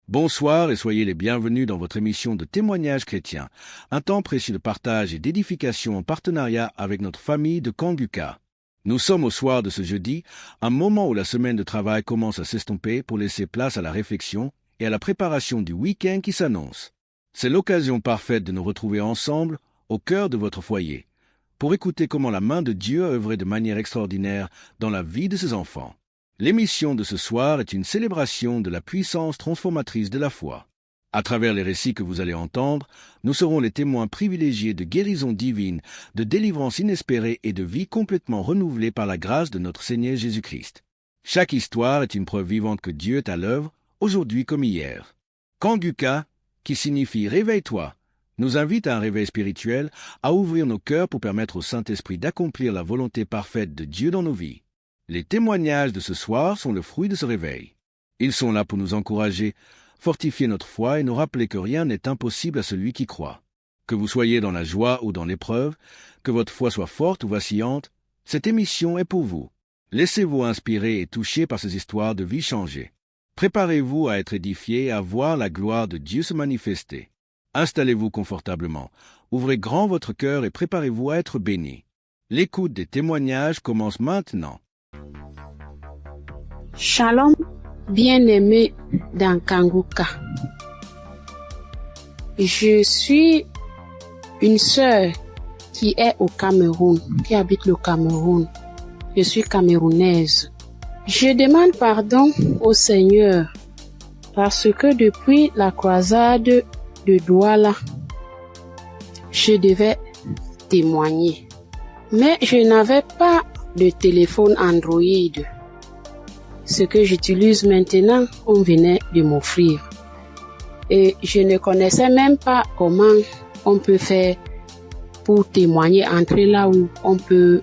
Bonsoir et soyez les bienvenus dans votre émission de témoignages chrétiens, un temps précieux de partage et d'édification en partenariat avec notre famille de Kanguka. Nous sommes au soir de ce jeudi, un moment où la semaine de travail commence à s'estomper pour laisser place à la réflexion et à la préparation du week-end qui s'annonce. C'est l'occasion parfaite de nous retrouver ensemble au cœur de votre foyer, pour écouter comment la main de Dieu a œuvré de manière extraordinaire dans la vie de ses enfants. L'émission de ce soir est une célébration de la puissance transformatrice de la foi. À travers les récits que vous allez entendre, nous serons les témoins privilégiés de guérison divine, de délivrance inespérée et de vie complètement renouvelée par la grâce de notre Seigneur Jésus-Christ. Chaque histoire est une preuve vivante que Dieu est à l'œuvre, aujourd'hui comme hier. Kanguka, qui signifie « réveille-toi », nous invite à un réveil spirituel, à ouvrir nos cœurs pour permettre au Saint-Esprit d'accomplir la volonté parfaite de Dieu dans nos vies. Les témoignages de ce soir sont le fruit de ce réveil. Ils sont là pour nous encourager, fortifier notre foi et nous rappeler que rien n'est impossible à celui qui croit. Que vous soyez dans la joie ou dans l'épreuve, que votre foi soit forte ou vacillante, cette émission est pour vous. Laissez-vous inspirer et toucher par ces histoires de vie changée. Préparez-vous à être édifiés et à voir la gloire de Dieu se manifester. Installez-vous confortablement, ouvrez grand votre cœur et préparez-vous à être bénis. L'écoute des témoignages commence maintenant. Shalom, bien-aimé dans Kanguka. Je suis une sœur qui est au Cameroun, qui habite le Cameroun. Je suis camerounaise. Je demande pardon au Seigneur parce que depuis la croisade de Douala, je devais témoigner. Mais je n'avais pas de téléphone Android. Ce que j'utilise maintenant, on venait de m'offrir. Et je ne connaissais même pas comment on peut faire pour témoigner, entrer là où on peut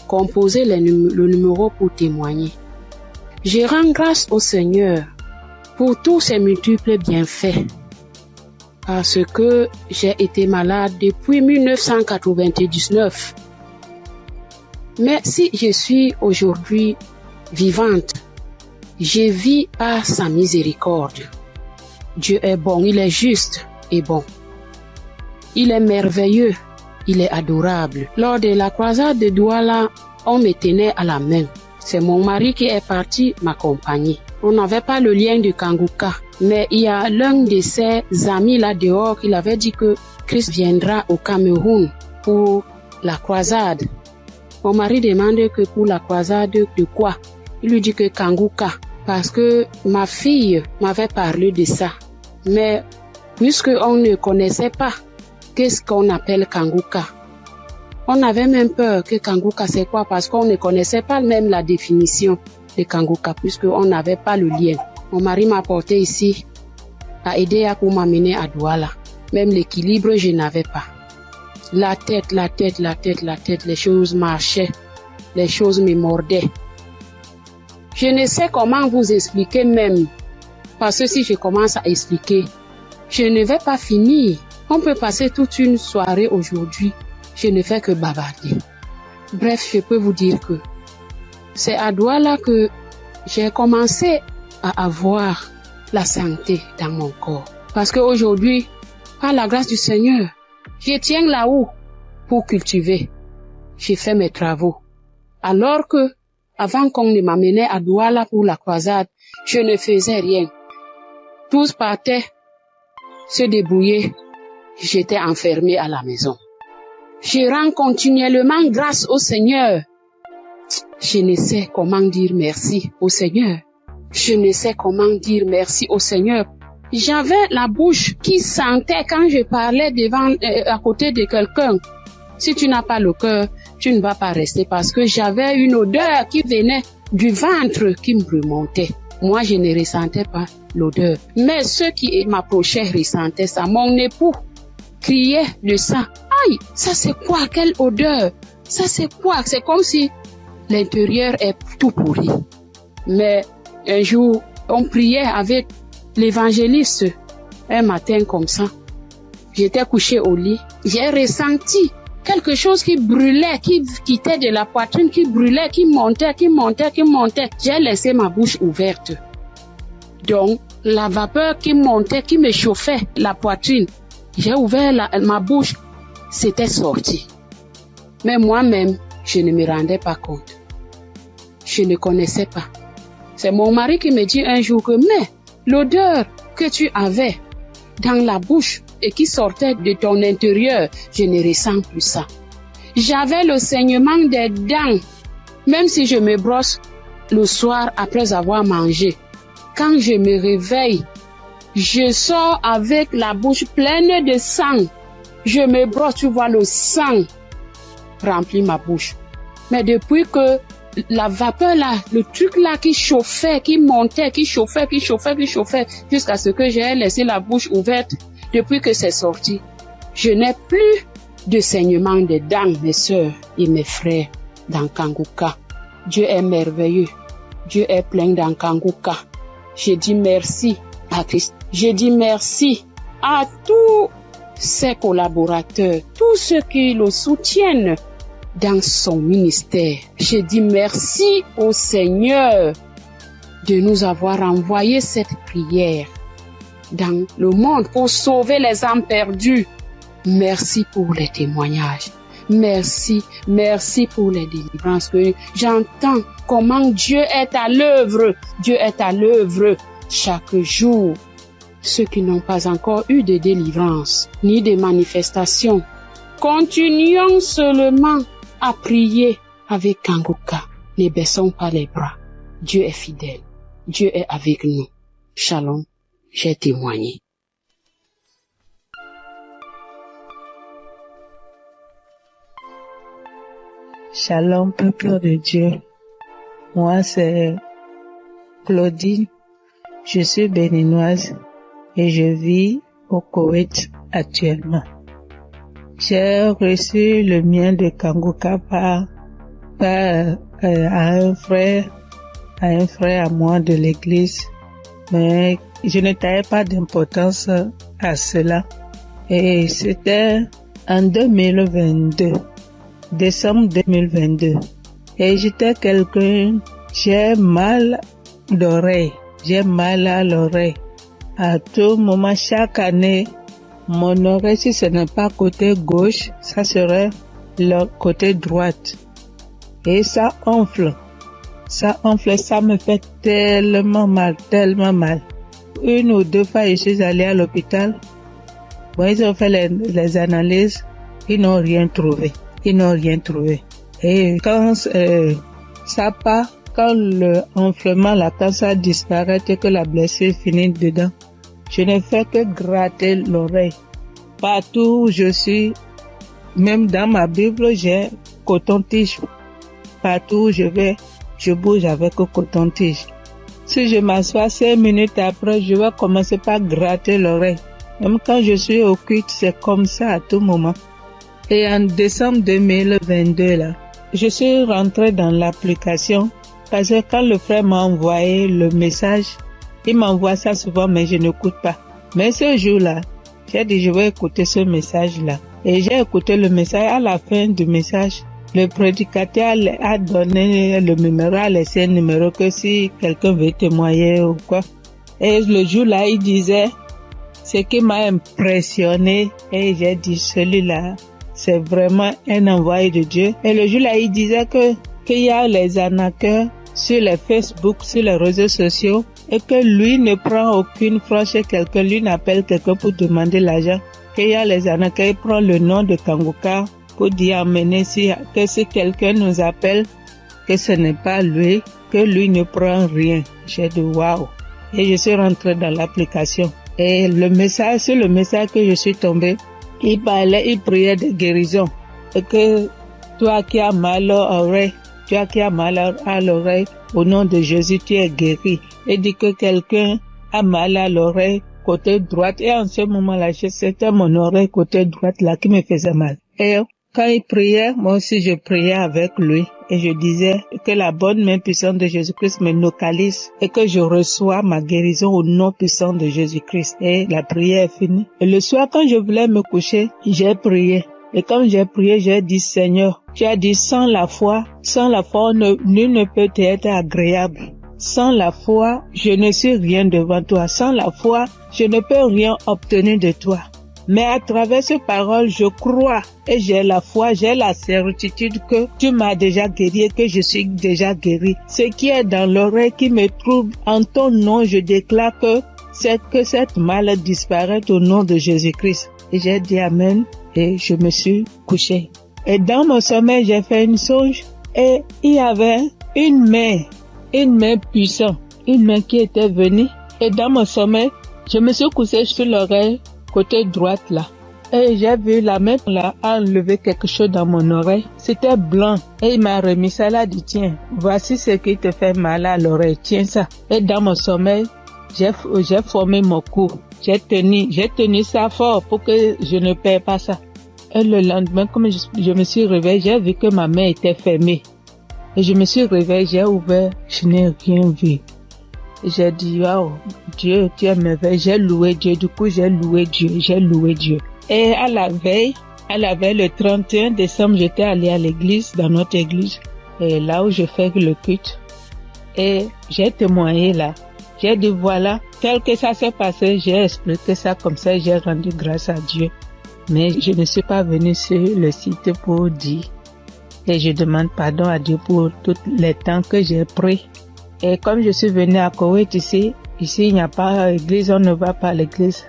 composer le numéro pour témoigner. Je rends grâce au Seigneur pour tous ses multiples bienfaits. Parce que j'ai été malade depuis 1999. Mais si je suis aujourd'hui vivante, je vis par sa miséricorde. Dieu est bon, il est juste et bon. Il est merveilleux, il est adorable. Lors de la croisade de Douala, on me tenait à la main. C'est mon mari qui est parti m'accompagner. On n'avait pas le lien de Kanguka, mais il y a l'un de ses amis là dehors qui avait dit que Christ viendra au Cameroun pour la croisade. Mon mari demande que pour la croisade de quoi? Il lui dit que Kanguka, parce que ma fille m'avait parlé de ça. Mais puisque on ne connaissait pas qu'est-ce qu'on appelle Kanguka, on avait même peur que Kanguka c'est quoi, parce qu'on ne connaissait pas même la définition de Kanguka, puisqu'on n'avait pas le lien. Mon mari m'a porté ici, a aidé à pour m'amener à Douala. Même l'équilibre, je n'avais pas. La tête, les choses marchaient, les choses me mordaient. Je ne sais comment vous expliquer même, parce que si je commence à expliquer, je ne vais pas finir. On peut passer toute une soirée aujourd'hui, je ne fais que bavarder. Bref, je peux vous dire que c'est à Douala que j'ai commencé à avoir la santé dans mon corps. Parce qu'aujourd'hui, par la grâce du Seigneur, je tiens là-haut pour cultiver. J'ai fait mes travaux. Alors que, avant qu'on ne m'amenait à Douala pour la croisade, je ne faisais rien. Tous partaient se débrouiller. J'étais enfermée à la maison. Je rends continuellement grâce au Seigneur. Je ne sais comment dire merci au Seigneur. Je ne sais comment dire merci au Seigneur. J'avais la bouche qui sentait quand je parlais à côté de quelqu'un. Si tu n'as pas le cœur, tu ne vas pas rester, parce que j'avais une odeur qui venait du ventre qui me remontait. Moi, je ne ressentais pas l'odeur. Mais ceux qui m'approchaient ressentaient ça. Mon époux criait de ça. Aïe, ça c'est quoi? Quelle odeur? Ça c'est quoi? C'est comme si l'intérieur est tout pourri. Mais un jour, on priait avec l'évangéliste. Un matin comme ça, j'étais couchée au lit. J'ai ressenti quelque chose qui brûlait, qui quittait de la poitrine, qui brûlait, qui montait. J'ai laissé ma bouche ouverte. Donc, la vapeur qui montait, qui me chauffait la poitrine. J'ai ouvert ma bouche, c'était sorti. Mais moi-même, je ne me rendais pas compte. Je ne connaissais pas. C'est mon mari qui me dit un jour que, mais l'odeur que tu avais dans la bouche et qui sortait de ton intérieur, je ne ressens plus ça. J'avais le saignement des dents, même si je me brosse le soir après avoir mangé. Quand je me réveille, je sors avec la bouche pleine de sang. Je me brosse, tu vois, le sang remplit ma bouche. Mais depuis que la vapeur là, le truc là qui chauffait, qui montait, qui chauffait, jusqu'à ce que j'ai laissé la bouche ouverte, depuis que c'est sorti, je n'ai plus de saignement des dents, mes soeurs et mes frères dans Kanguka. Dieu est merveilleux. Dieu est plein dans Kanguka. Je dis merci à Christ. Je dis merci à tous ses collaborateurs, tous ceux qui le soutiennent dans son ministère. Je dis merci au Seigneur de nous avoir envoyé cette prière dans le monde pour sauver les âmes perdues. Merci pour les témoignages. Merci pour les délivrances que j'entends comment Dieu est à l'œuvre. Dieu est à l'œuvre chaque jour. Ceux qui n'ont pas encore eu de délivrance ni de manifestation, continuons seulement à prier avec Kanguka. Ne baissons pas les bras. Dieu est fidèle. Dieu est avec nous. Shalom, j'ai témoigné. Shalom, peuple de Dieu. Moi, c'est Claudine. Je suis béninoise et je vis au Koweït actuellement. J'ai reçu le mien de Kanguka par un frère à moi de l'église, mais je ne taillais pas d'importance à cela. Et c'était en 2022. Décembre 2022. Et j'étais quelqu'un, j'ai mal d'oreille. J'ai mal à l'oreille. À tout moment, chaque année, mon oreille, si ce n'est pas côté gauche, ça serait le côté droite. Et ça enfle. Ça enfle, ça me fait tellement mal. Une ou deux fois, je suis allée à l'hôpital. Bon, ils ont fait les analyses. Ils n'ont rien trouvé. Et quand ça part, quand le enflement, quand ça disparaît et que la blessure finit dedans, je ne fais que gratter l'oreille. Partout où je suis, même dans ma Bible, j'ai coton-tige. Partout où je vais, je bouge avec coton-tige. Si je m'assois 5 minutes après, je vais commencer par gratter l'oreille. Même quand je suis au culte, c'est comme ça à tout moment. Et en décembre 2022, là, je suis rentrée dans l'application parce que quand le frère m'a envoyé le message, il m'envoie ça souvent, mais je n'écoute pas. Mais ce jour-là, j'ai dit, je vais écouter ce message-là. Et j'ai écouté le message. À la fin du message, le prédicateur a donné le numéro, a laissé un numéro que si quelqu'un veut témoigner ou quoi. Et le jour-là, il disait, ce qui m'a impressionné, et j'ai dit, celui-là, c'est vraiment un envoyé de Dieu. Et le jour-là, il disait qu'il y a les arnaqueurs sur les Facebook, sur les réseaux sociaux, et que lui ne prend aucune franche chez quelqu'un, lui n'appelle quelqu'un pour demander l'argent. Qu'il y a les arnaqueurs, il prend le nom de Kanguka pour dire amener que si quelqu'un nous appelle, que ce n'est pas lui, que lui ne prend rien. J'ai dit waouh. Et je suis rentrée dans l'application. Et sur le message que je suis tombée, il priait de guérison. Et que toi qui as mal à l'oreille, au nom de Jésus, tu es guéri. Et dit que quelqu'un a mal à l'oreille, côté droite. Et en ce moment-là, c'était mon oreille côté droite là qui me faisait mal. Et quand il priait, moi aussi je priais avec lui. Et je disais que la bonne main puissante de Jésus-Christ me localise et que je reçois ma guérison au nom puissant de Jésus-Christ. Et la prière est finie. Et le soir, quand je voulais me coucher, j'ai prié. Et quand j'ai prié, j'ai dit, Seigneur, tu as dit, sans la foi, nul ne peut être agréable. sans la foi, je ne suis rien devant toi. Sans la foi, je ne peux rien obtenir de toi. Mais à travers ces paroles, je crois et j'ai la foi, j'ai la certitude que tu m'as déjà guéri et que je suis déjà guéri. Ce qui est dans l'oreille qui me trouble, en ton nom, je déclare que cette maladie disparaît au nom de Jésus-Christ. Et j'ai dit Amen et je me suis couché. Et dans mon sommeil, j'ai fait une songe et il y avait une main puissante, une main qui était venue. Et dans mon sommeil, je me suis couché sur l'oreille côté droite là. Et j'ai vu la main là enlever quelque chose dans mon oreille. C'était blanc. Et il m'a remis ça là, dit tiens, voici ce qui te fait mal à l'oreille, tiens ça. Et dans mon sommeil, j'ai formé mon cou. J'ai tenu ça fort pour que je ne perds pas ça. Et le lendemain, comme je me suis réveillée, j'ai vu que ma main était fermée. Et je me suis réveillée, j'ai ouvert, je n'ai rien vu. J'ai dit, waouh, Dieu, tu es merveilleux. J'ai loué Dieu. Du coup, j'ai loué Dieu. Et à la veille, le 31 décembre, j'étais allée à l'église, dans notre église, et là où je fais le culte. Et j'ai témoigné là. J'ai dit, voilà, tel que ça s'est passé, j'ai expliqué ça comme ça, j'ai rendu grâce à Dieu. Mais je ne suis pas venue sur le site pour dire. Et je demande pardon à Dieu pour tous les temps que j'ai pris. Et comme je suis venue à Koweït ici il n'y a pas d'église, on ne va pas à l'église.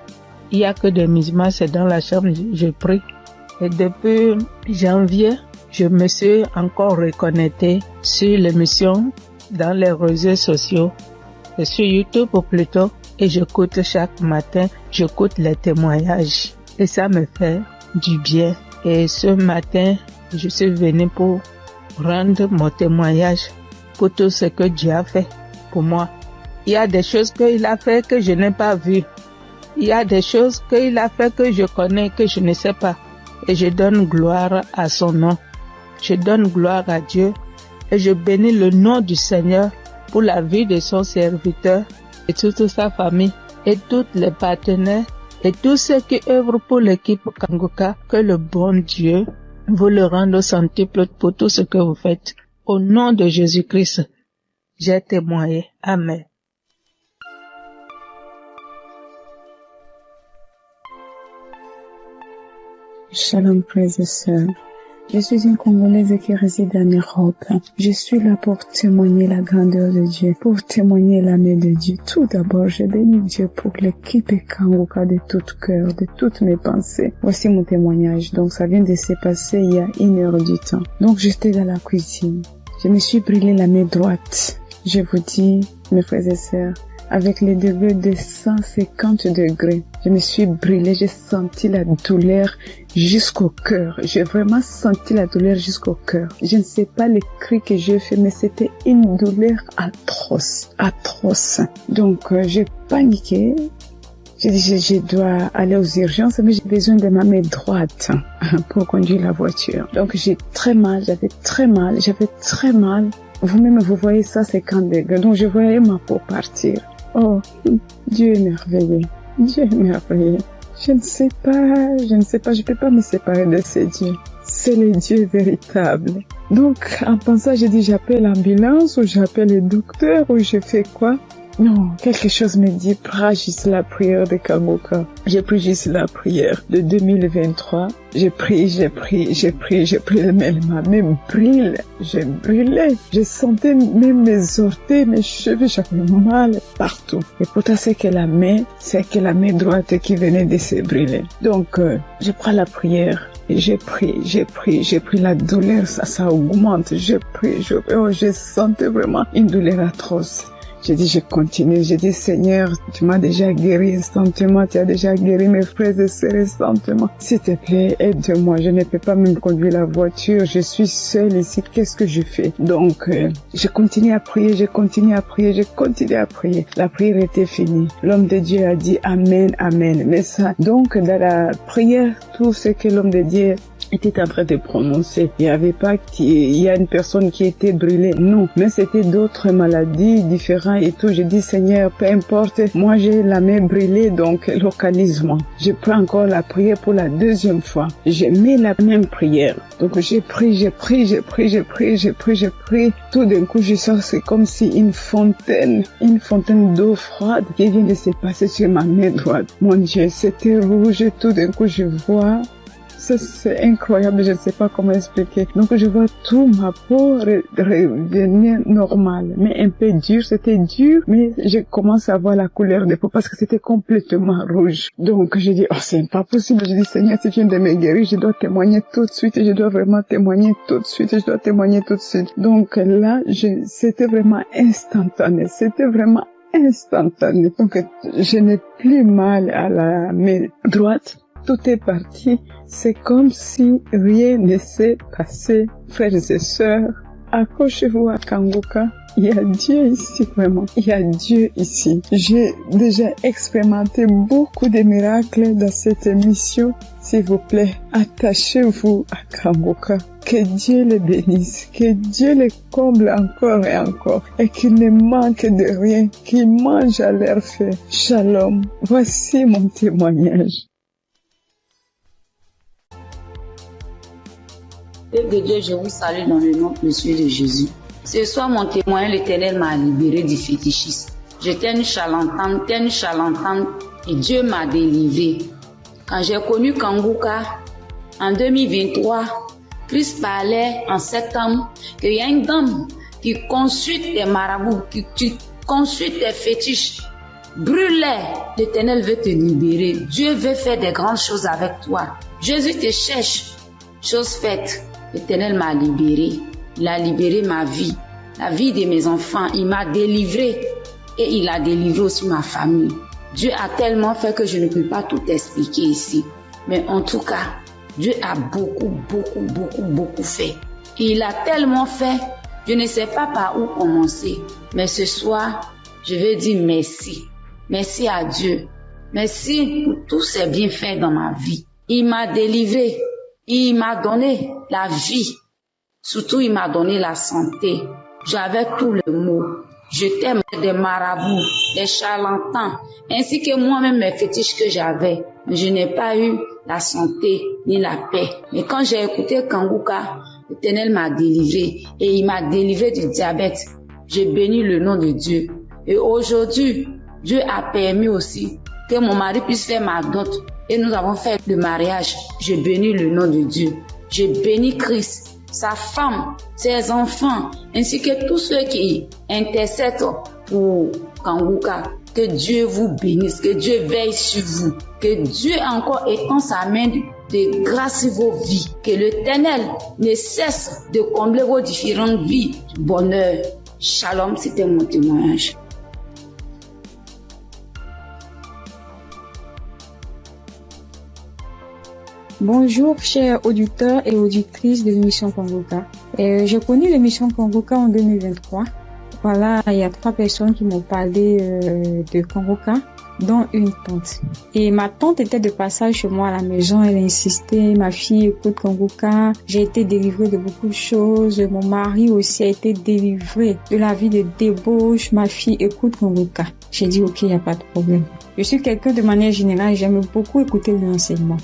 Il n'y a que des musulmans, c'est dans la chambre, je prie. Et depuis janvier, je me suis encore reconnectée sur l'émission dans les réseaux sociaux, et sur YouTube plutôt, et j'écoute chaque matin, j'écoute les témoignages. Et ça me fait du bien. Et ce matin, je suis venue pour rendre mon témoignage pour tout ce que Dieu a fait pour moi. Il y a des choses qu'il a fait que je n'ai pas vues. Il y a des choses qu'il a fait que je connais, que je ne sais pas. Et je donne gloire à son nom. Je donne gloire à Dieu. Et je bénis le nom du Seigneur pour la vie de son serviteur et toute sa famille et tous les partenaires et tous ceux qui œuvrent pour l'équipe Kanguka. Que le bon Dieu vous le rende au centuple pour tout ce que vous faites. Au nom de Jésus-Christ, j'ai témoigné. Amen. Shalom, frères et sœurs. Je suis une Congolaise qui réside en Europe. Je suis là pour témoigner la grandeur de Dieu, pour témoigner la main de Dieu. Tout d'abord, je bénis Dieu pour l'équipe Kanguka de tout cœur, de toutes mes pensées. Voici mon témoignage. Donc, ça vient de se passer il y a 1 heure du temps. Donc, j'étais dans la cuisine. Je me suis brûlé la main droite. Je vous dis, mes frères et sœurs, avec les degrés de 150 degrés, je me suis brûlée, j'ai senti la douleur jusqu'au cœur. J'ai vraiment senti la douleur jusqu'au cœur. Je ne sais pas les cris que j'ai fait, mais c'était une douleur atroce. Donc, j'ai paniqué. J'ai dit, je dois aller aux urgences, mais j'ai besoin de ma main droite pour conduire la voiture. Donc, j'avais très mal. Vous-même, vous voyez ça, 50 degrés. Donc, je voyais ma peau partir. Oh, Dieu est merveilleux. Je ne sais pas, je peux pas me séparer de ce Dieu. C'est le Dieu véritable. Donc, en pensant, j'ai dit, j'appelle l'ambulance ou j'appelle le docteur ou je fais quoi? Non, quelque chose me dit, prends juste la prière de Kanguka. J'ai pris juste la prière de 2023. J'ai pris, mais ma main brûle. J'ai brûlé. Je sentais même mes orteils, mes cheveux, j'avais mal partout. Et pourtant, c'est que la main droite qui venait de se brûler. Donc, je prends la prière. J'ai pris la douleur, ça augmente. Je sentais vraiment une douleur atroce. J'ai dit, je continue. J'ai dit, Seigneur, tu m'as déjà guéri instantanément. Tu as déjà guéri mes frères et sœurs instantanément. S'il te plaît, aide-moi. Je ne peux pas même conduire la voiture. Je suis seule ici. Qu'est-ce que je fais? Donc, je continue à prier. La prière était finie. L'homme de Dieu a dit Amen, Amen. Mais ça, donc, dans la prière, tout ce que l'homme de Dieu était en train de prononcer. Il n'y avait pas il y a une personne qui était brûlée. Non, mais c'était d'autres maladies différentes et tout. Je dis, Seigneur, peu importe, moi j'ai la main brûlée, donc localise-moi. Je prends encore la prière pour la deuxième fois. Je mets la même prière. Donc j'ai pris. Tout d'un coup, je sens, c'est comme si une fontaine d'eau froide qui vient de se passer sur ma main droite. Mon Dieu, c'était rouge. Tout d'un coup, je vois. Ça, c'est incroyable, je ne sais pas comment expliquer. Donc, je vois tout ma peau revenir normale, mais un peu dur. C'était dur, mais je commence à voir la couleur des peaux parce que c'était complètement rouge. Donc, je dis, oh, c'est pas possible. Je dis, Seigneur, si tu viens de me guérir, je dois témoigner tout de suite. Je dois vraiment témoigner tout de suite. Je dois témoigner tout de suite. Donc, là, c'était vraiment instantané. Donc, je n'ai plus mal à la main droite. Tout est parti. C'est comme si rien ne s'est passé. Frères et sœurs, accrochez-vous à Kanguka. Il y a Dieu ici, vraiment. Il y a Dieu ici. J'ai déjà expérimenté beaucoup de miracles dans cette émission. S'il vous plaît, attachez-vous à Kanguka. Que Dieu les bénisse, que Dieu les comble encore et encore, et qu'il ne manque de rien, qu'il mange à leur faim. Shalom. Voici mon témoignage. Père de Dieu, je vous salue dans le nom précieux de Jésus. Ce soir, mon témoin, l'Éternel m'a libéré du fétichisme. J'étais une charlatane, et Dieu m'a délivré. Quand j'ai connu Kanguka, en 2023, Christ parlait en septembre qu'il y a une dame qui consulte des marabouts, qui consulte des fétiches. Brûle-les, l'Éternel veut te libérer. Dieu veut faire des grandes choses avec toi. Jésus te cherche. Chose faite, l'Éternel m'a libéré. Il a libéré ma vie, la vie de mes enfants. Il m'a délivré et il a délivré aussi ma famille. Dieu a tellement fait que je ne peux pas tout expliquer ici. Mais en tout cas, Dieu a beaucoup fait. Et il a tellement fait, je ne sais pas par où commencer. Mais ce soir, je veux dire merci. Merci à Dieu. Merci pour tous ses bienfaits dans ma vie. Il m'a délivré. Il m'a donné la vie. Surtout, il m'a donné la santé. J'avais tous les maux. J'étais des marabouts, des charlatans, ainsi que moi-même mes fétiches que j'avais. Mais je n'ai pas eu la santé ni la paix. Mais quand j'ai écouté Kanguka, l'Éternel m'a délivré et il m'a délivré du diabète. J'ai béni le nom de Dieu. Et aujourd'hui, Dieu a permis aussi que mon mari puisse faire ma dot. Et nous avons fait le mariage. Je bénis le nom de Dieu. Je bénis Christ, sa femme, ses enfants, ainsi que tous ceux qui intercèdent pour Kanguka. Que Dieu vous bénisse, que Dieu veille sur vous, que Dieu encore étend sa main de grâce sur vos vies, que l'Éternel ne cesse de combler vos différentes vies de bonheur. Shalom, c'était mon témoignage. Bonjour chers auditeurs et auditrices de l'émission Kanguka. J'ai connu l'émission Kanguka en 2023. Voilà, il y a 3 personnes qui m'ont parlé de Kanguka, dont une tante. Et ma tante était de passage chez moi à la maison, elle insistait, ma fille écoute Kanguka, j'ai été délivrée de beaucoup de choses, mon mari aussi a été délivré de la vie de débauche, ma fille écoute Kanguka. J'ai dit ok, il n'y a pas de problème. Je suis quelqu'un de manière générale, j'aime beaucoup écouter l'enseignement.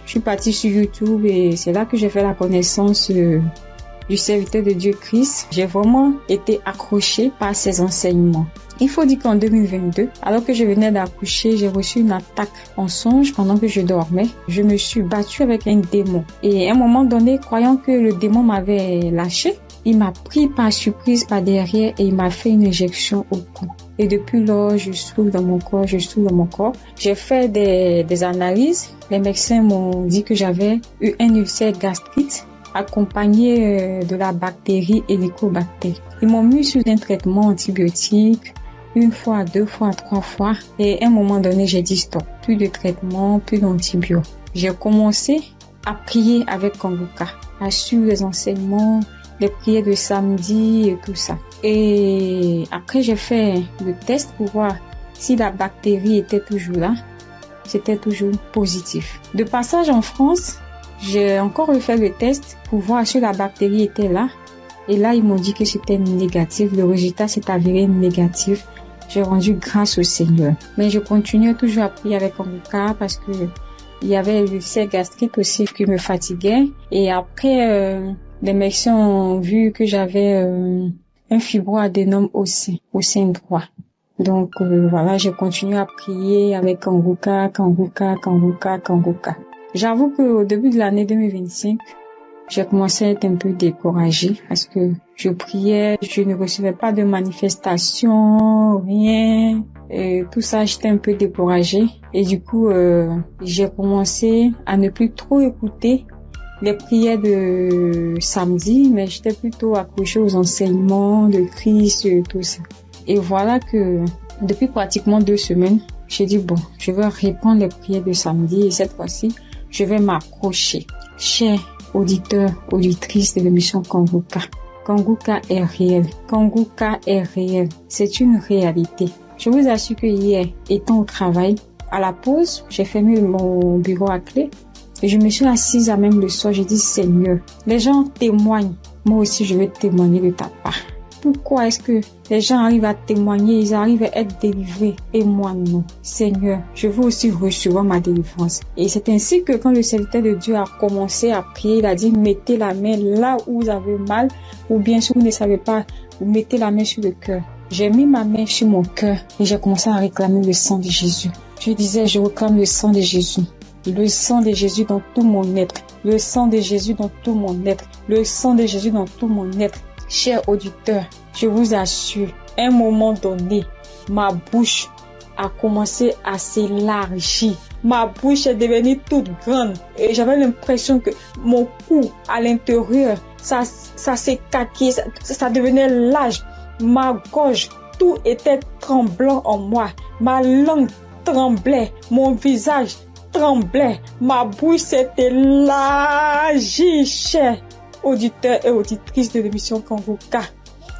Je suis partie sur YouTube et c'est là que j'ai fait la connaissance du serviteur de Dieu Christ. J'ai vraiment été accrochée par ses enseignements. Il faut dire qu'en 2022, alors que je venais d'accoucher, j'ai reçu une attaque en songe pendant que je dormais. Je me suis battue avec un démon. Et à un moment donné, croyant que le démon m'avait lâché, il m'a pris par surprise par derrière et il m'a fait une injection au cou. Et depuis lors, je souffre dans mon corps. J'ai fait des analyses. Les médecins m'ont dit que j'avais eu un ulcère gastrique accompagné de la bactérie Helicobacter. Ils m'ont mis sur un traitement antibiotique 1 fois, 2 fois, 3 fois. Et à un moment donné, j'ai dit stop. Plus de traitement, plus d'antibiotiques. J'ai commencé à prier avec Kanguka, à suivre les enseignements, les prières de samedi et tout ça. Et après, j'ai fait le test pour voir si la bactérie était toujours là. C'était toujours positif. De passage en France, J'ai encore refait le test pour voir si la bactérie était là. Et là, ils m'ont dit que c'était négatif. Le résultat s'est avéré négatif. J'ai rendu grâce au Seigneur. Mais je continuais toujours à prier avec Kongoka parce que il y avait l'ulcère gastrique aussi qui me fatiguait. Et après, les médecins ont vu que j'avais un fibroadénome au sein droit. Donc voilà, j'ai continué à prier avec Kongoka. J'avoue qu'au début de l'année 2025, j'ai commencé à être un peu découragée parce que je priais, je ne recevais pas de manifestation, rien. Et tout ça, j'étais un peu découragée. Et du coup, j'ai commencé à ne plus trop écouter les prières de samedi, mais j'étais plutôt accrochée aux enseignements de Christ, tout ça. Et voilà que depuis pratiquement 2 semaines, j'ai dit bon, je vais reprendre les prières de samedi et cette fois-ci, je vais m'accrocher. Chers auditeurs, auditrices de l'émission Kongoka, Kongoka est réel. Kongoka est réel. C'est une réalité. Je vous assure que hier, étant au travail, à la pause, j'ai fermé mon bureau à clé et je me suis assise à même le sol. J'ai dit Seigneur, les gens témoignent. Moi aussi, je vais témoigner de ta part. Pourquoi est-ce que les gens arrivent à témoigner, ils arrivent à être délivrés et moi non? Seigneur, je veux aussi recevoir ma délivrance. Et c'est ainsi que quand le serviteur de Dieu a commencé à prier, il a dit mettez la main là où vous avez mal ou bien si vous ne savez pas, vous mettez la main sur le cœur. J'ai mis ma main sur mon cœur et j'ai commencé à réclamer le sang de Jésus. Je disais, je réclame le sang de Jésus. Le sang de Jésus dans tout mon être. Le sang de Jésus dans tout mon être. Le sang de Jésus dans tout mon être. Chers auditeurs, je vous assure, à un moment donné, ma bouche a commencé à s'élargir. Ma bouche est devenue toute grande et j'avais l'impression que mon cou à l'intérieur, ça s'écaquait, ça devenait large. Ma gorge, tout était tremblant en moi. Ma langue tremblait, mon visage tremblait, ma bouche s'est élargie, chers auditeurs et auditrices de l'émission Kongoka.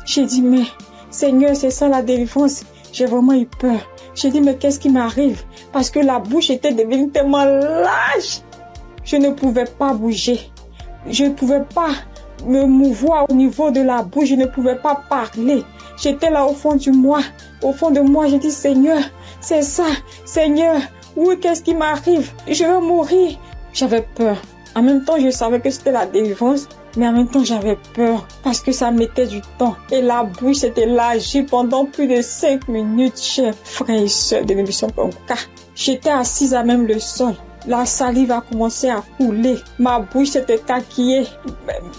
J'ai dit, mais Seigneur, c'est ça la délivrance. J'ai vraiment eu peur. J'ai dit, mais qu'est-ce qui m'arrive? Parce que la bouche était devenue tellement large. Je ne pouvais pas bouger. Je ne pouvais pas me mouvoir au niveau de la bouche. Je ne pouvais pas parler. J'étais là au fond de moi. Au fond de moi, j'ai dit, Seigneur, c'est ça. Seigneur, oui, qu'est-ce qui m'arrive? Je vais mourir. J'avais peur. En même temps, je savais que c'était la délivrance. Mais en même temps, j'avais peur parce que ça mettait du temps. Et la bouche s'était élargie pendant plus de 5 minutes, chers frères et sœurs de l'émission Kongoka. J'étais assise à même le sol. La salive a commencé à couler. Ma bouche s'était taquillée.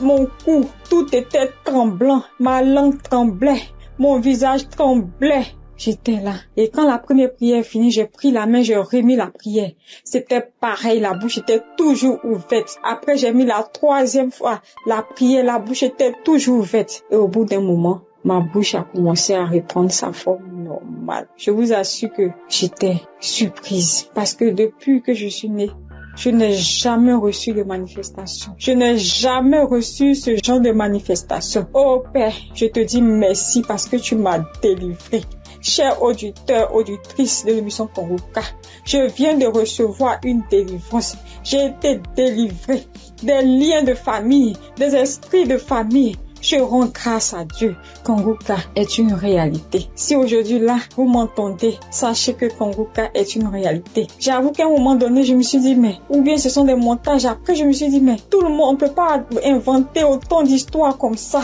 Mon cou, tout était tremblant. Ma langue tremblait. Mon visage tremblait. J'étais là. Et quand la première prière est finie, j'ai pris la main, j'ai remis la prière. C'était pareil, la bouche était toujours ouverte. Après, j'ai mis la 3e fois la prière, la bouche était toujours ouverte. Et au bout d'un moment, ma bouche a commencé à reprendre sa forme normale. Je vous assure que j'étais surprise. Parce que depuis que je suis née, je n'ai jamais reçu de manifestation. Je n'ai jamais reçu ce genre de manifestation. Oh Père, je te dis merci parce que tu m'as délivré. Chers auditeurs, auditrices de l'émission Kongoka, je viens de recevoir une délivrance. J'ai été délivré des liens de famille, des esprits de famille. Je rends grâce à Dieu. Kongoka est une réalité. Si aujourd'hui là, vous m'entendez, sachez que Kongoka est une réalité. J'avoue qu'à un moment donné, je me suis dit, mais, ou bien ce sont des montages. Après, je me suis dit, mais, tout le monde, on peut pas inventer autant d'histoires comme ça.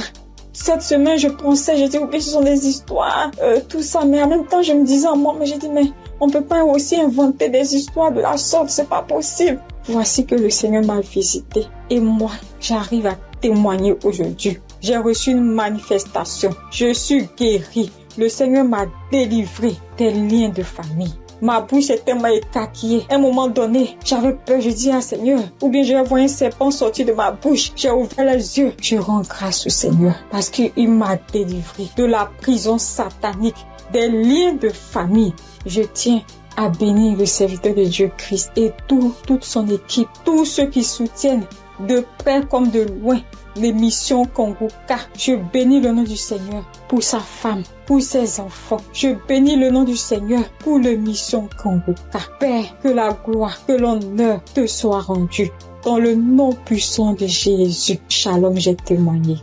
Cette semaine, je pensais, j'ai dit, oui, ce sont des histoires, tout ça. Mais en même temps, je me disais en moi, mais j'ai dit, mais on peut pas aussi inventer des histoires de la sorte, c'est pas possible. Voici que le Seigneur m'a visité. Et moi, j'arrive à témoigner aujourd'hui. J'ai reçu une manifestation. Je suis guérie. Le Seigneur m'a délivré des liens de famille. Ma bouche était tellement écaquillée. À un moment donné, j'avais peur. Je dis, ah Seigneur, ou bien je vais voir un serpent sortir de ma bouche. J'ai ouvert les yeux. Je rends grâce au Seigneur parce qu'il m'a délivré de la prison satanique, des liens de famille. Je tiens à bénir le serviteur de Dieu Christ et toute son équipe, tous ceux qui soutiennent de près comme de loin, l'émission Congoka. Je bénis le nom du Seigneur pour sa femme, pour ses enfants. Je bénis le nom du Seigneur pour l'émission Congoka. Père, que la gloire, que l'honneur te soit rendu. Dans le nom puissant de Jésus. Shalom, j'ai témoigné.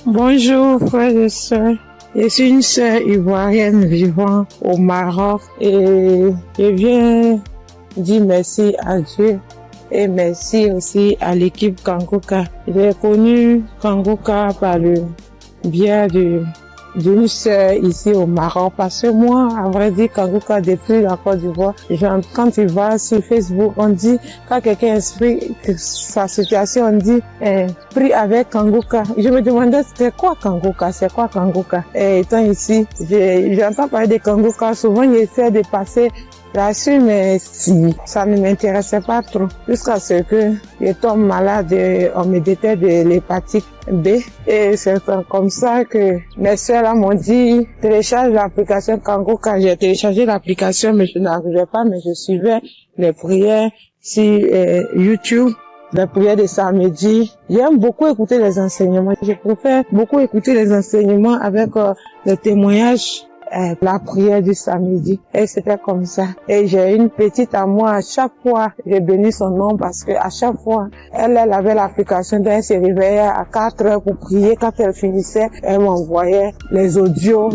Bonjour frères et sœurs, je suis une sœur ivoirienne vivant au Maroc et je viens dire merci à Dieu et merci aussi à l'équipe Kangoka. J'ai connu Kangoka par le biais d'une sœur ici au Maroc parce que moi, à vrai dire, Kangoka depuis la Côte d'Ivoire, quand tu vas sur Facebook, on dit, quand quelqu'un explique sa situation, on dit, prie avec Kangoka. Je me demandais, c'est quoi Kangoka? Et étant ici, j'entends parler de Kangoka, souvent j'essaie de passer là-dessus, mais si, ça ne m'intéressait pas trop. Jusqu'à ce que je tombe malade, on me détecte de l'hépatite B. Et c'est comme ça que mes soeurs là m'ont dit, télécharge l'application Kangoka. J'ai téléchargé l'application, mais je n'arrivais pas, mais je suivais les prières sur YouTube. La prière de samedi. J'aime beaucoup écouter les enseignements. Je préfère beaucoup écouter les enseignements avec les témoignages. La prière du samedi. Et c'était comme ça. Et j'ai une petite à moi, à chaque fois, j'ai béni son nom parce que à chaque fois, elle avait l'application, elle se réveillait à 4 heures pour prier. Quand elle finissait, elle m'envoyait les audios,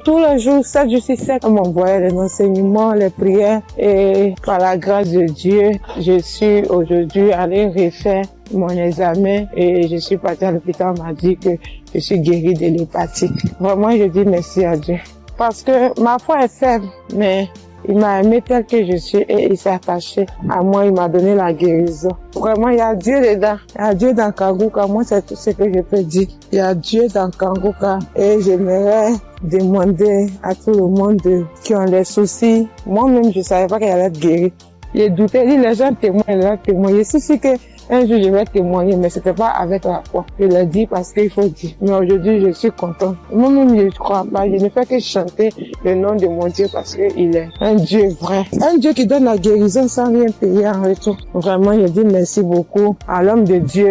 tous les jours, 7 jours sur 7, elle m'envoyait les enseignements, les prières. Et par la grâce de Dieu, je suis aujourd'hui allée refaire mon examen et je suis partie à l'hôpital, on m'a dit que je suis guérie de l'hépatite. Vraiment, je dis merci à Dieu. Parce que ma foi est faible, mais il m'a aimé tel que je suis et il s'est attaché à moi, il m'a donné la guérison. Vraiment, il y a Dieu dedans. Il y a Dieu dans Kangoka. Moi, c'est tout ce que je peux dire. Il y a Dieu dans Kangoka et j'aimerais demander à tout le monde qui ont des soucis. Moi-même, je savais pas qu'elle allait être guérie. J'ai douté, les gens témoignent. Je suis sûre que un jour, je vais témoigner, mais c'était pas avec la foi. Je l'ai dit parce qu'il faut dire. Mais aujourd'hui, je suis contente. Moi-même, je crois pas. Je ne fais que chanter le nom de mon Dieu parce qu'il est un Dieu vrai. Un Dieu qui donne la guérison sans rien payer en retour. Vraiment, je dis merci beaucoup à l'homme de Dieu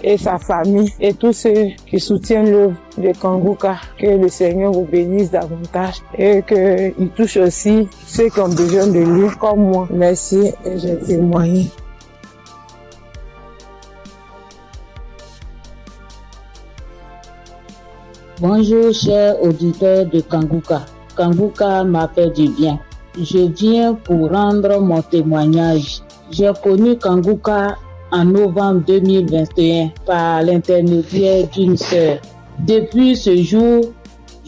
et sa famille et tous ceux qui soutiennent l'œuvre de Kangoka. Que le Seigneur vous bénisse davantage et qu'il touche aussi ceux qui ont besoin de lui comme moi. Merci et j'ai témoigné. Bonjour chers auditeurs de Kangoka. Kangoka m'a fait du bien. Je viens pour rendre mon témoignage. J'ai connu Kangoka en novembre 2021 par l'intermédiaire d'une sœur. Depuis ce jour,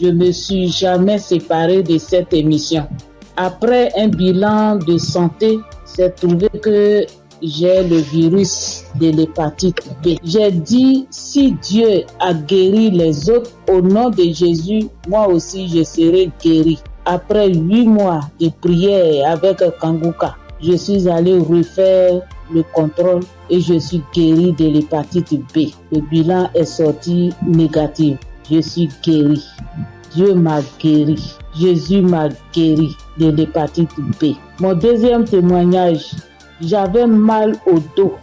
je ne me suis jamais séparé de cette émission. Après un bilan de santé, c'est trouvé que j'ai le virus de l'hépatite B. J'ai dit, si Dieu a guéri les autres, au nom de Jésus, moi aussi je serai guéri. Après 8 mois de prière avec Kangoka, je suis allé refaire le contrôle et je suis guéri de l'hépatite B. Le bilan est sorti négatif. Je suis guéri. Dieu m'a guéri. Jésus m'a guéri de l'hépatite B. Mon deuxième témoignage, j'avais mal au dos,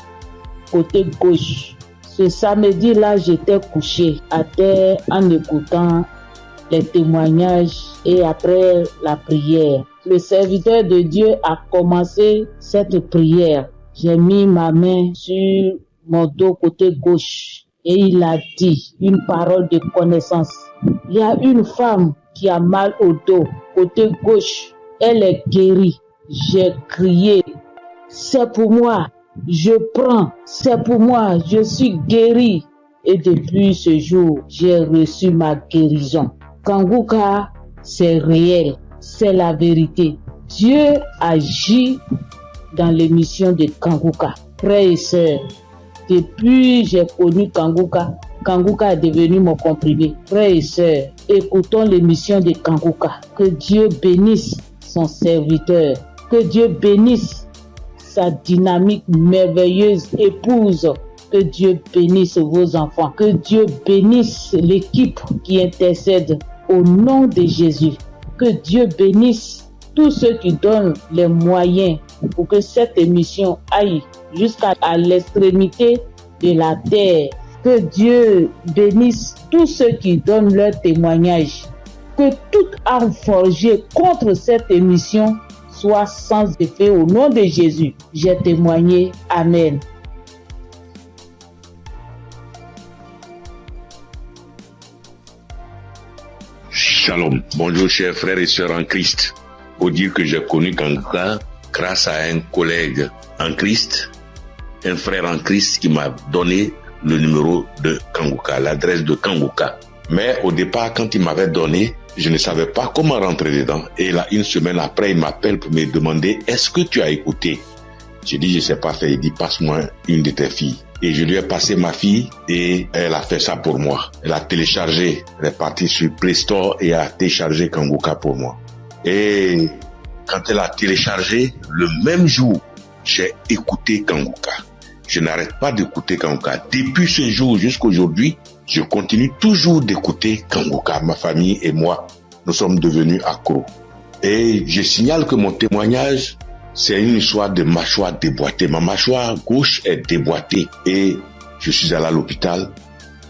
côté gauche. Ce samedi-là, j'étais couché à terre en écoutant les témoignages et après la prière. Le serviteur de Dieu a commencé cette prière. J'ai mis ma main sur mon dos côté gauche et il a dit une parole de connaissance. Il y a une femme qui a mal au dos côté gauche. Elle est guérie. J'ai crié. C'est pour moi, je prends, c'est pour moi, je suis guéri. Et depuis ce jour, j'ai reçu ma guérison. Kangoka, c'est réel, c'est la vérité. Dieu agit dans l'émission de Kangoka. Frères et sœurs, depuis j'ai connu Kangoka, Kangoka est devenu mon comprimé. Frères et sœurs, écoutons l'émission de Kangoka. Que Dieu bénisse son serviteur, que Dieu bénisse sa dynamique merveilleuse épouse. Que Dieu bénisse vos enfants. Que Dieu bénisse l'équipe qui intercède au nom de Jésus. Que Dieu bénisse tous ceux qui donnent les moyens pour que cette émission aille jusqu'à l'extrémité de la terre. Que Dieu bénisse tous ceux qui donnent leur témoignage. Que toute arme forgée contre cette émission soit sans effet au nom de Jésus. J'ai témoigné. Amen. Shalom. Bonjour chers frères et sœurs en Christ. Faut dire que j'ai connu Kanguka grâce à un collègue en Christ, un frère en Christ qui m'a donné le numéro de Kanguka, l'adresse de Kanguka. Mais au départ, quand il m'avait donné, je ne savais pas comment rentrer dedans. Et là, une semaine après, il m'appelle pour me demander, est-ce que tu as écouté? J'ai dit, je ne sais pas faire. Il dit, passe-moi une de tes filles. Et je lui ai passé ma fille et elle a fait ça pour moi. Elle a téléchargé, elle est partie sur Play Store et a téléchargé Kanguka pour moi. Et quand elle a téléchargé, le même jour, j'ai écouté Kanguka. Je n'arrête pas d'écouter Kanguka. Depuis ce jour jusqu'à aujourd'hui, je continue toujours d'écouter Kanguka. Ma famille et moi, nous sommes devenus accros. Et je signale que mon témoignage, c'est une histoire de mâchoire déboîtée. Ma mâchoire gauche est déboîtée et je suis allé à l'hôpital.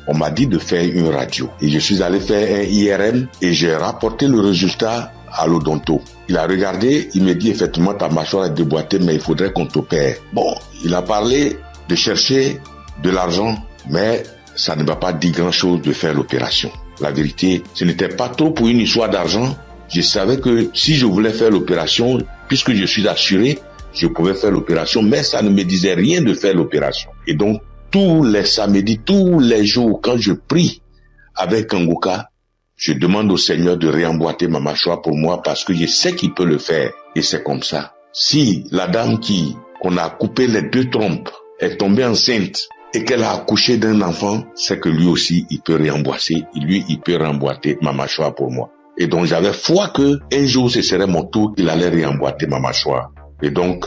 On m'a dit de faire une radio. Et je suis allé faire un IRM et j'ai rapporté le résultat à l'odonto. Il a regardé, il me dit effectivement ta mâchoire est déboîtée mais il faudrait qu'on t'opère. Bon, il a parlé de chercher de l'argent mais ça ne m'a pas dit grand chose de faire l'opération. La vérité, ce n'était pas trop pour une histoire d'argent. Je savais que si je voulais faire l'opération, puisque je suis assuré, je pouvais faire l'opération, mais ça ne me disait rien de faire l'opération. Et donc, tous les samedis, tous les jours, quand je prie avec Kanguka, je demande au Seigneur de réemboîter ma mâchoire pour moi parce que je sais qu'il peut le faire. Et c'est comme ça. Si la dame qu'on a coupé les 2 trompes est tombée enceinte et qu'elle a accouché d'un enfant, c'est que lui aussi, il peut réemboîter. Lui, il peut réemboîter ma mâchoire pour moi. Et donc, j'avais foi que un jour, ce serait mon tour, il allait réemboîter ma mâchoire. Et donc,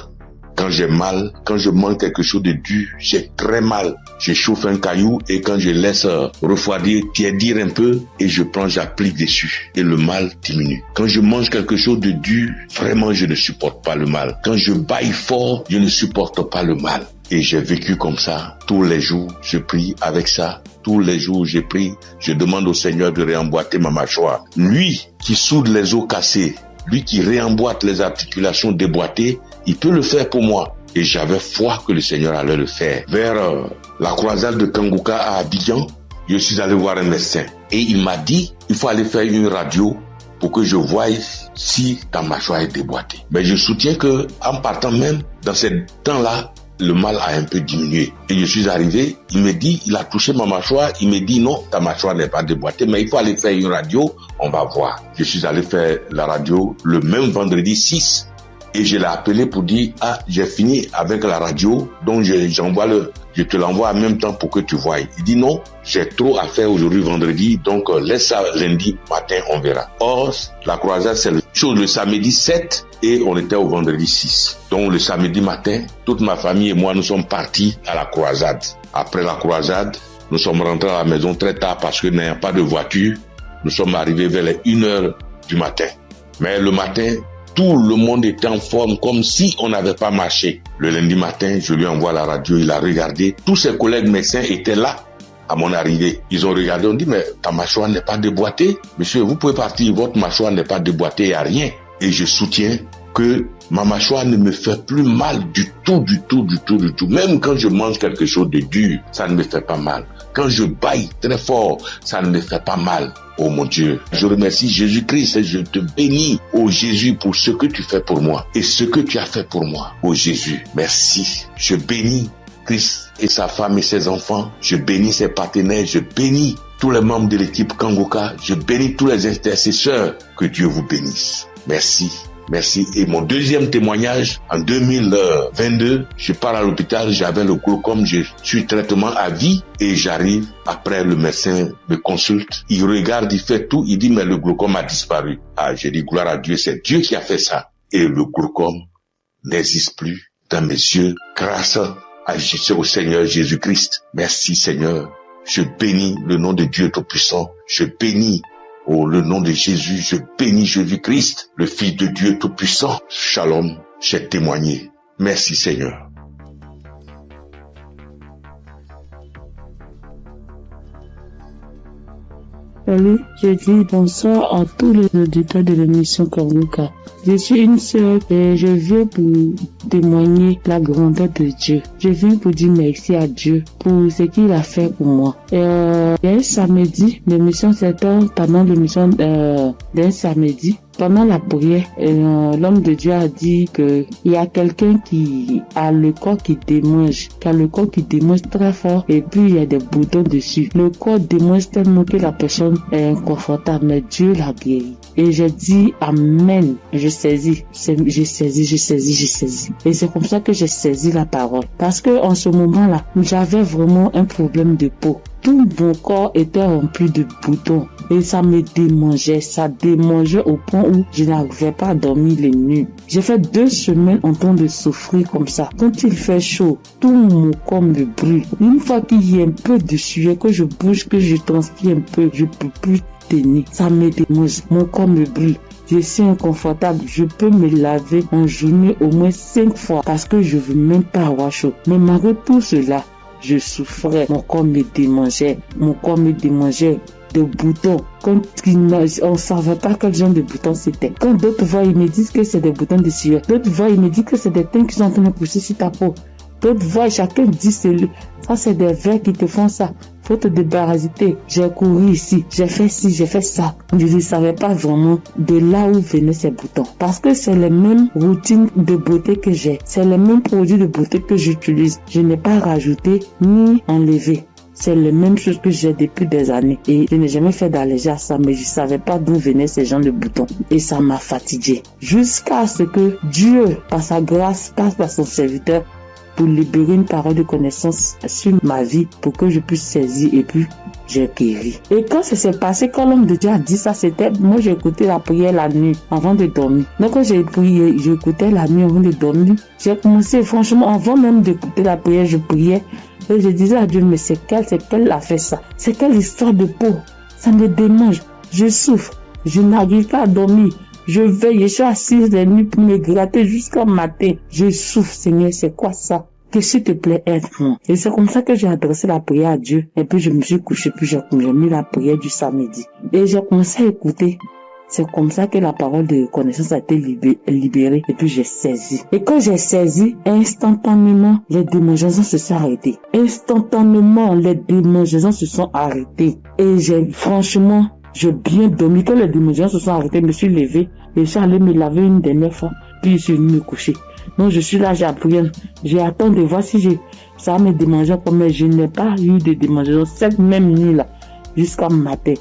quand j'ai mal, quand je mange quelque chose de dur, j'ai très mal. Je chauffe un caillou et quand je laisse refroidir, tiédir un peu et j'applique dessus. Et le mal diminue. Quand je mange quelque chose de dur, vraiment, je ne supporte pas le mal. Quand je baille fort, je ne supporte pas le mal. Et j'ai vécu comme ça. Tous les jours, je prie avec ça. Tous les jours, je prie. Je demande au Seigneur de réemboîter ma mâchoire. Lui qui soude les os cassés, lui qui réemboîte les articulations déboîtées, il peut le faire pour moi. Et j'avais foi que le Seigneur allait le faire. Vers la croisade de Kanguka à Abidjan, je suis allé voir un médecin. Et il m'a dit, il faut aller faire une radio pour que je voie si ta mâchoire est déboîtée. Mais je soutiens que en partant même, dans ce temps-là, le mal a un peu diminué. Et je suis arrivé, il me dit, il a touché ma mâchoire, il me dit non, ta mâchoire n'est pas déboîtée, mais il faut aller faire une radio, on va voir. Je suis allé faire la radio le même vendredi 6 et je l'ai appelé pour dire, j'ai fini avec la radio, donc je te l'envoie en même temps pour que tu voies. Il dit non, j'ai trop à faire aujourd'hui vendredi, donc laisse ça lundi matin, on verra. Or, la croisade, c'est le samedi 7 et on était au vendredi 6. Donc le samedi matin, toute ma famille et moi, nous sommes partis à la croisade. Après la croisade, nous sommes rentrés à la maison très tard parce que n'ayant pas de voiture, nous sommes arrivés vers les 1h du matin. Mais le matin, tout le monde était en forme comme si on n'avait pas marché. Le lundi matin, je lui envoie la radio, il a regardé. Tous ses collègues médecins étaient là à mon arrivée. Ils ont regardé, on dit, mais ta mâchoire n'est pas déboîtée. Monsieur, vous pouvez partir, votre mâchoire n'est pas déboîtée, il n'y a rien. Et je soutiens que ma mâchoire ne me fait plus mal du tout. Même quand je mange quelque chose de dur, ça ne me fait pas mal. Quand je baille très fort, ça ne me fait pas mal. Oh mon Dieu, je remercie Jésus-Christ et je te bénis, oh Jésus, pour ce que tu fais pour moi et ce que tu as fait pour moi. Oh Jésus, merci. Je bénis Christ et sa femme et ses enfants. Je bénis ses partenaires. Je bénis tous les membres de l'équipe Kanguka. Je bénis tous les intercesseurs. Que Dieu vous bénisse. Merci. Merci. Et mon deuxième témoignage, en 2022, je pars à l'hôpital, j'avais le glaucome, je suis traitement à vie et j'arrive, après le médecin me consulte, il regarde, il fait tout, il dit mais le glaucome a disparu. J'ai dit gloire à Dieu, c'est Dieu qui a fait ça. Et le glaucome n'existe plus dans mes yeux grâce au Seigneur Jésus-Christ. Merci Seigneur. Je bénis le nom de Dieu Tout-Puissant. Je bénis Oh, le nom de Jésus, je bénis Jésus-Christ, le Fils de Dieu Tout-Puissant. Shalom, j'ai témoigné. Merci Seigneur. Salut, je dis bonsoir à tous les auditeurs de l'émission Kongoka. Je suis une sœur et je viens pour témoigner la grandeur de Dieu. Je viens pour dire merci à Dieu pour ce qu'il a fait pour moi. Il y a un samedi, l'émission c'était pendant l'émission d'un samedi. Pendant la prière, l'homme de Dieu a dit que il y a quelqu'un qui a le corps qui démange, très fort et puis il y a des boutons dessus. Le corps démange tellement que la personne est inconfortable, mais Dieu l'a guéri. Et j'ai dit amen. J'ai saisi. Et c'est comme ça que j'ai saisi la parole. Parce que en ce moment-là, j'avais vraiment un problème de peau. Tout mon corps était rempli de boutons et ça me démangeait, au point où je n'arrivais pas à dormir les nuits. J'ai fait 2 semaines en train de souffrir comme ça. Quand il fait chaud, tout mon corps me brûle. Une fois qu'il y a un peu de sueur, que je bouge, que je transpire un peu, je peux plus tenir. Ça me démange, mon corps me brûle. Je suis inconfortable, je peux me laver en journée au moins 5 fois parce que je veux même pas avoir chaud. Mais malgré tout cela, je souffrais, mon corps me démangeait de boutons. Quand on ne savait pas quel genre de boutons c'était. Quand d'autres voient, ils me disent que c'est des boutons de sueur. D'autres voient, ils me disent que c'est des teintes qui sont en train de pousser sur ta peau. D'autres voient, chacun dit ça c'est des vers qui te font ça. Faut te débarrasser. J'ai couru ici, j'ai fait ci, j'ai fait ça. Je ne savais pas vraiment de là où venaient ces boutons. Parce que c'est les mêmes routines de beauté que j'ai. C'est les mêmes produits de beauté que j'utilise. Je n'ai pas rajouté ni enlevé. C'est les mêmes choses que j'ai depuis des années. Et je n'ai jamais fait d'allergie à ça, mais je ne savais pas d'où venaient ces genres de boutons. Et ça m'a fatigué. Jusqu'à ce que Dieu, par sa grâce, passe par son serviteur pour libérer une parole de connaissance sur ma vie pour que je puisse saisir et puis j'ai guéri. Et quand ça s'est passé, quand l'homme de Dieu a dit ça, c'était, moi j'ai écouté la prière la nuit avant de dormir. Donc quand j'ai prié, j'écoutais la nuit avant de dormir. J'ai commencé, franchement, avant même d'écouter la prière, je priais et je disais à Dieu, mais c'est quelle a fait ça? C'est quelle histoire de peau? Ça me démange, je souffre, je n'arrive pas à dormir. Je veille, je suis assise les nuits pour me gratter jusqu'au matin. Je souffre, Seigneur, c'est quoi ça? Que s'il te plaît, aide-moi. Et c'est comme ça que j'ai adressé la prière à Dieu. Et puis je me suis couché, puis j'ai mis la prière du samedi. Et j'ai commencé à écouter. C'est comme ça que la parole de connaissance a été libérée. Et puis j'ai saisi. Et quand j'ai saisi, instantanément, les démangeaisons se sont arrêtées. Instantanément, les démangeaisons se sont arrêtées. Et franchement, j'ai bien dormi. Quand les démangeaisons se sont arrêtées, je me suis levé et je suis allé me laver une dernière fois. Puis je suis venu me coucher. Donc je suis là, j'ai appris. J'ai attendu de voir si ça me démangeait comme, mais je n'ai pas eu de démangeaison cette même nuit-là jusqu'à matin.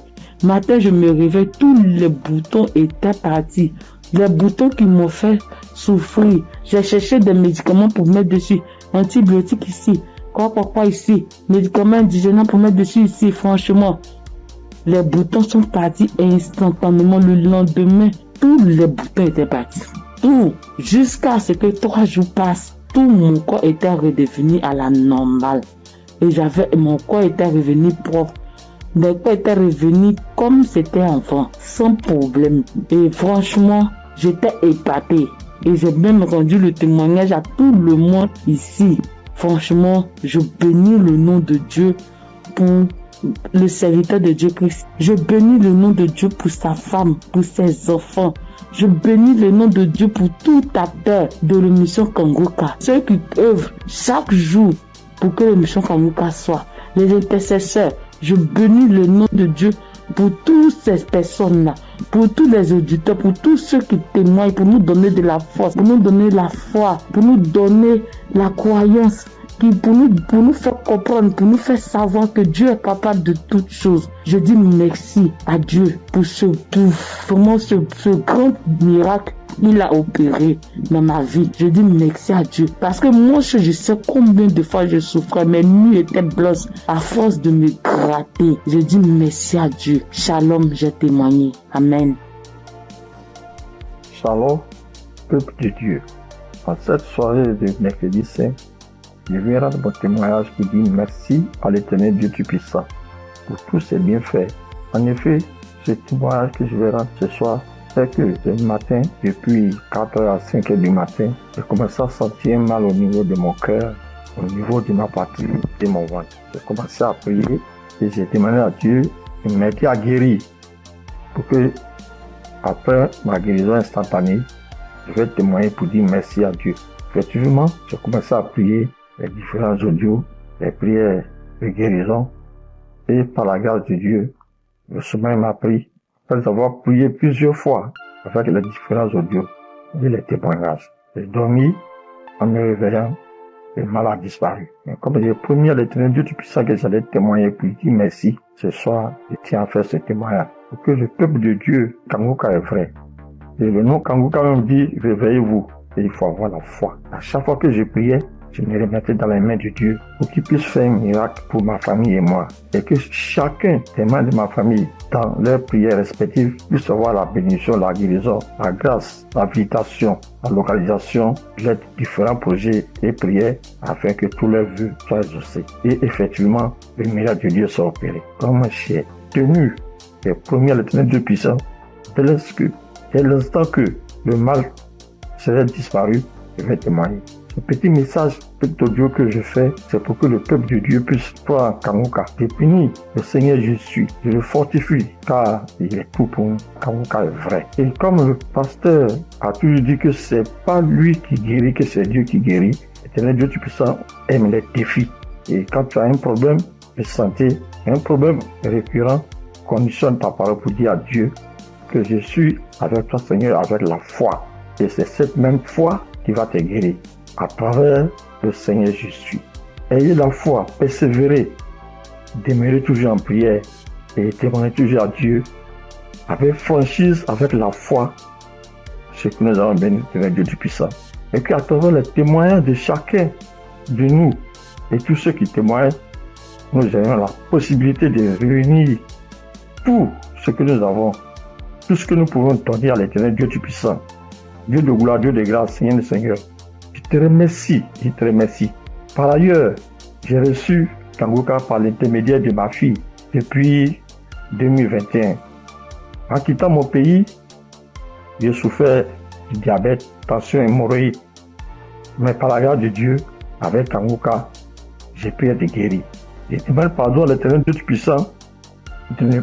Matin, je me réveille, tous les boutons étaient partis. Les boutons qui m'ont fait souffrir. J'ai cherché des médicaments pour mettre dessus. Antibiotiques ici. Quoi ici. Médicaments indigènes pour mettre dessus ici. Franchement, les boutons sont partis instantanément. Le lendemain, tous les boutons étaient partis. Tout. Jusqu'à ce que 3 jours passent, tout mon corps était redevenu à la normale. Et mon corps était revenu propre. Mon corps était revenu comme c'était enfant, sans problème. Et franchement, j'étais épatée. Et j'ai même rendu le témoignage à tout le monde ici. Franchement, je bénis le nom de Dieu pour le serviteur de Dieu Christ. Je bénis le nom de Dieu pour sa femme, pour ses enfants. Je bénis le nom de Dieu pour tout acteur de l'émission Kongoka. Ceux qui œuvrent chaque jour pour que l'émission Kongoka soit. Les intercesseurs. Je bénis le nom de Dieu pour toutes ces personnes-là, pour tous les auditeurs, pour tous ceux qui témoignent, pour nous donner de la force, pour nous donner la foi, pour nous donner la croyance, pour nous faire comprendre, pour nous faire savoir que Dieu est capable de toutes choses. Je dis merci à Dieu pour ce grand miracle qu'il a opéré dans ma vie. Je dis merci à Dieu. Parce que moi, je sais combien de fois je souffrais. Mes nuits étaient blanches à force de me gratter. Je dis merci à Dieu. Shalom, j'ai témoigné. Amen. Shalom, peuple de Dieu. En cette soirée de mercredi saint, je viens rendre mon témoignage qui dit merci à l'Éternel Dieu Tout-Puissant pour tous ses bienfaits. En effet, ce témoignage que je vais rendre ce soir, c'est que le matin, depuis 4h à 5h du matin, j'ai commencé à sentir un mal au niveau de mon cœur, au niveau de ma partie, de mon ventre. J'ai commencé à prier et j'ai demandé à Dieu de m'aider à guérir pour que, après ma guérison instantanée, je vais témoigner pour dire merci à Dieu. Effectivement, j'ai commencé à prier les différents audios, les prières de guérison, et par la grâce de Dieu, le sommeil m'a pris. Après avoir prié plusieurs fois avec les différents audios et les témoignages, j'ai dormi en me réveillant, le mal a disparu. Mais comme j'ai promis à l'Éternel Dieu Tout-Puissant que j'allais témoigner pour dire merci, ce soir, je tiens à faire ce témoignage. Pour que le peuple de Dieu, Kangoka est vrai. Et le nom Kangoka même dit, réveillez-vous. Et il faut avoir la foi. À chaque fois que je priais, je me remettais dans les mains de Dieu pour qu'il puisse faire un miracle pour ma famille et moi. Et que chacun des membres de ma famille, dans leurs prières respectives, puisse avoir la bénédiction, la guérison, la grâce, la visitation, la localisation, les différents projets et prières afin que tous leurs vœux soient exaucés. Et effectivement, le miracle de Dieu soit opéré. Comme j'ai tenu les premiers à l'Éternel Dieu puissant, dès l'instant que le mal serait disparu, je vais témoigner. Ce petit message, petit audio que je fais, c'est pour que le peuple de Dieu puisse croire en Kangoka. Je bénis le Seigneur Jésus, je le fortifie, car il est tout pour nous. Kangoka est vrai. Et comme le pasteur a toujours dit que c'est pas lui qui guérit, que c'est Dieu qui guérit, l'Éternel Dieu Tout-Puissant aime les défis. Et quand tu as un problème de santé, un problème récurrent, conditionne ta parole pour dire à Dieu que je suis avec toi, Seigneur, avec la foi. Et c'est cette même foi qui va te guérir à travers le Seigneur Jésus. Ayez la foi, persévérez, demeurez toujours en prière et témoignez toujours à Dieu avec franchise, avec la foi, ce que nous avons béni de Dieu du puissant. Et qu'à travers les témoignages de chacun de nous et tous ceux qui témoignent, nous ayons la possibilité de réunir tout ce que nous avons, tout ce que nous pouvons donner à l'Éternel Dieu du puissant. Dieu de gloire, Dieu de grâce, Seigneur le Seigneur. Je te remercie. Par ailleurs, j'ai reçu Kangoka par l'intermédiaire de ma fille depuis 2021. En quittant mon pays, j'ai souffert du diabète, tension hémorroïde. Mais par la grâce de Dieu, avec Kangoka, j'ai pu être guéri. Je demande pardon à l'Éternel Dieu Tout-Puissant de ne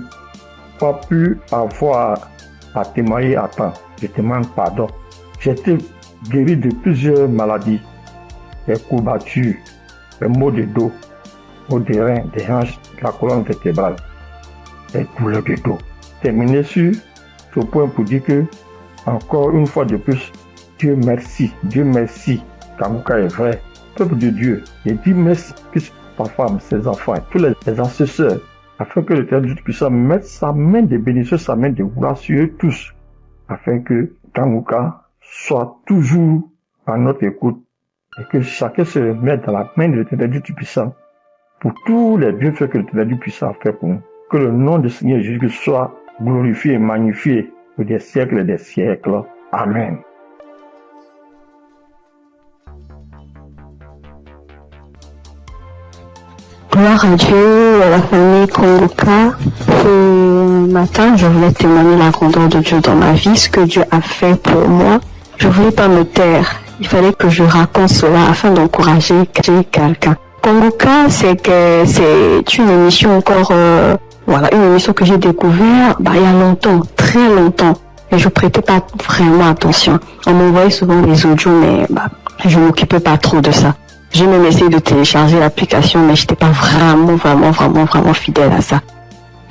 pas pu avoir à témoigner à temps. Je demande pardon. J'ai été guéri de plusieurs maladies, des courbatures, des maux de dos, maux des reins, des hanches, de la colonne vertébrale, des douleurs de dos. Terminé sur ce point pour dire que, encore une fois de plus, Dieu merci, Kangoka est vrai. Peuple de Dieu, je dis merci que ta femme, ses enfants, tous les ancesteurs, afin que l'Éternel Dieu puisse mettre sa main de bénédiction, sa main de gloire sur eux tous, afin que Kangoka soit toujours à notre écoute et que chacun se remette dans la main de l'Éternel Dieu Tout-Puissant pour tous les bienfaits que l'Éternel Dieu Puissant a fait pour nous. Que le nom du Seigneur Jésus soit glorifié et magnifié pour des siècles et des siècles. Amen. Gloire à Dieu, à la famille Kangoka. Ce matin, je voulais témoigner la grandeur de Dieu dans ma vie, ce que Dieu a fait pour moi. Je voulais pas me taire. Il fallait que je raconte cela afin d'encourager quelqu'un. Kangoka, c'est une émission encore, une émission que j'ai découvert, il y a longtemps, très longtemps. Et je prêtais pas vraiment attention. On m'envoyait souvent des audios, mais, je m'occupais pas trop de ça. J'ai même essayé de télécharger l'application, mais j'étais pas vraiment fidèle à ça.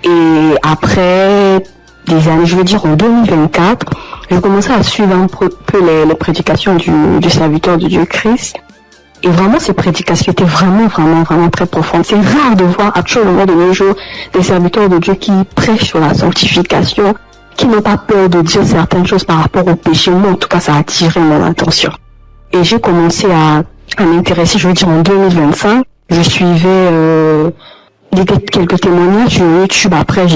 Et après des années, je veux dire en 2024, j'ai commencé à suivre un peu les prédications du serviteur de Dieu Christ. Et vraiment, ces prédications étaient vraiment très profondes. C'est rare de voir actuellement de nos jours des serviteurs de Dieu qui prêchent sur la sanctification, qui n'ont pas peur de dire certaines choses par rapport au péché. Moi, en tout cas, ça a attiré mon attention. Et j'ai commencé à m'intéresser, je veux dire en 2025. Je suivais quelques témoignages sur YouTube. Après,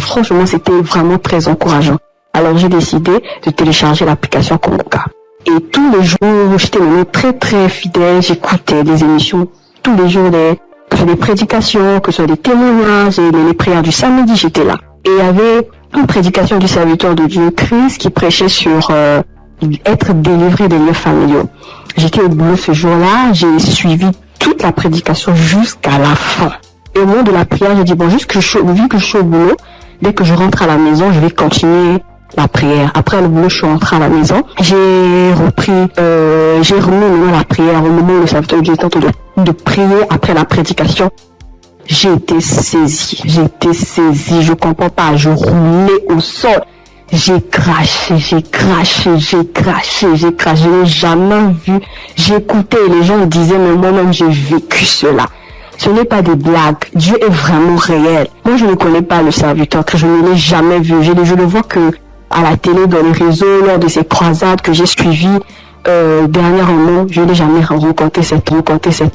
franchement, c'était vraiment très encourageant. Alors, j'ai décidé de télécharger l'application Kangoka. Et tous les jours, j'étais vraiment très fidèle. J'écoutais des émissions tous les jours, que ce soit des prédications, que ce soit des témoignages et les prières du samedi, j'étais là. Et il y avait une prédication du serviteur de Dieu, Chris, qui prêchait sur être délivré des liens familiaux. J'étais au boulot ce jour-là, j'ai suivi toute la prédication jusqu'à la fin. Et au moment de la prière, j'ai dit, bon, vu que je suis au boulot, dès que je rentre à la maison, je vais continuer la prière. Après le boulot, je suis rentrée à la maison. J'ai remis la prière au moment où le serviteur de Dieu était en train de prier après la prédication. J'ai été saisie, je comprends pas, je roulais au sol. J'ai craché, je n'ai jamais vu, j'écoutais et les gens me disaient, mais moi-même j'ai vécu cela. Ce n'est pas des blagues, Dieu est vraiment réel. Moi je ne connais pas le serviteur, que je ne l'ai jamais vu, je le vois que à la télé, dans les réseaux, lors de ces croisades que j'ai suivies dernièrement, je n'ai jamais rencontré cet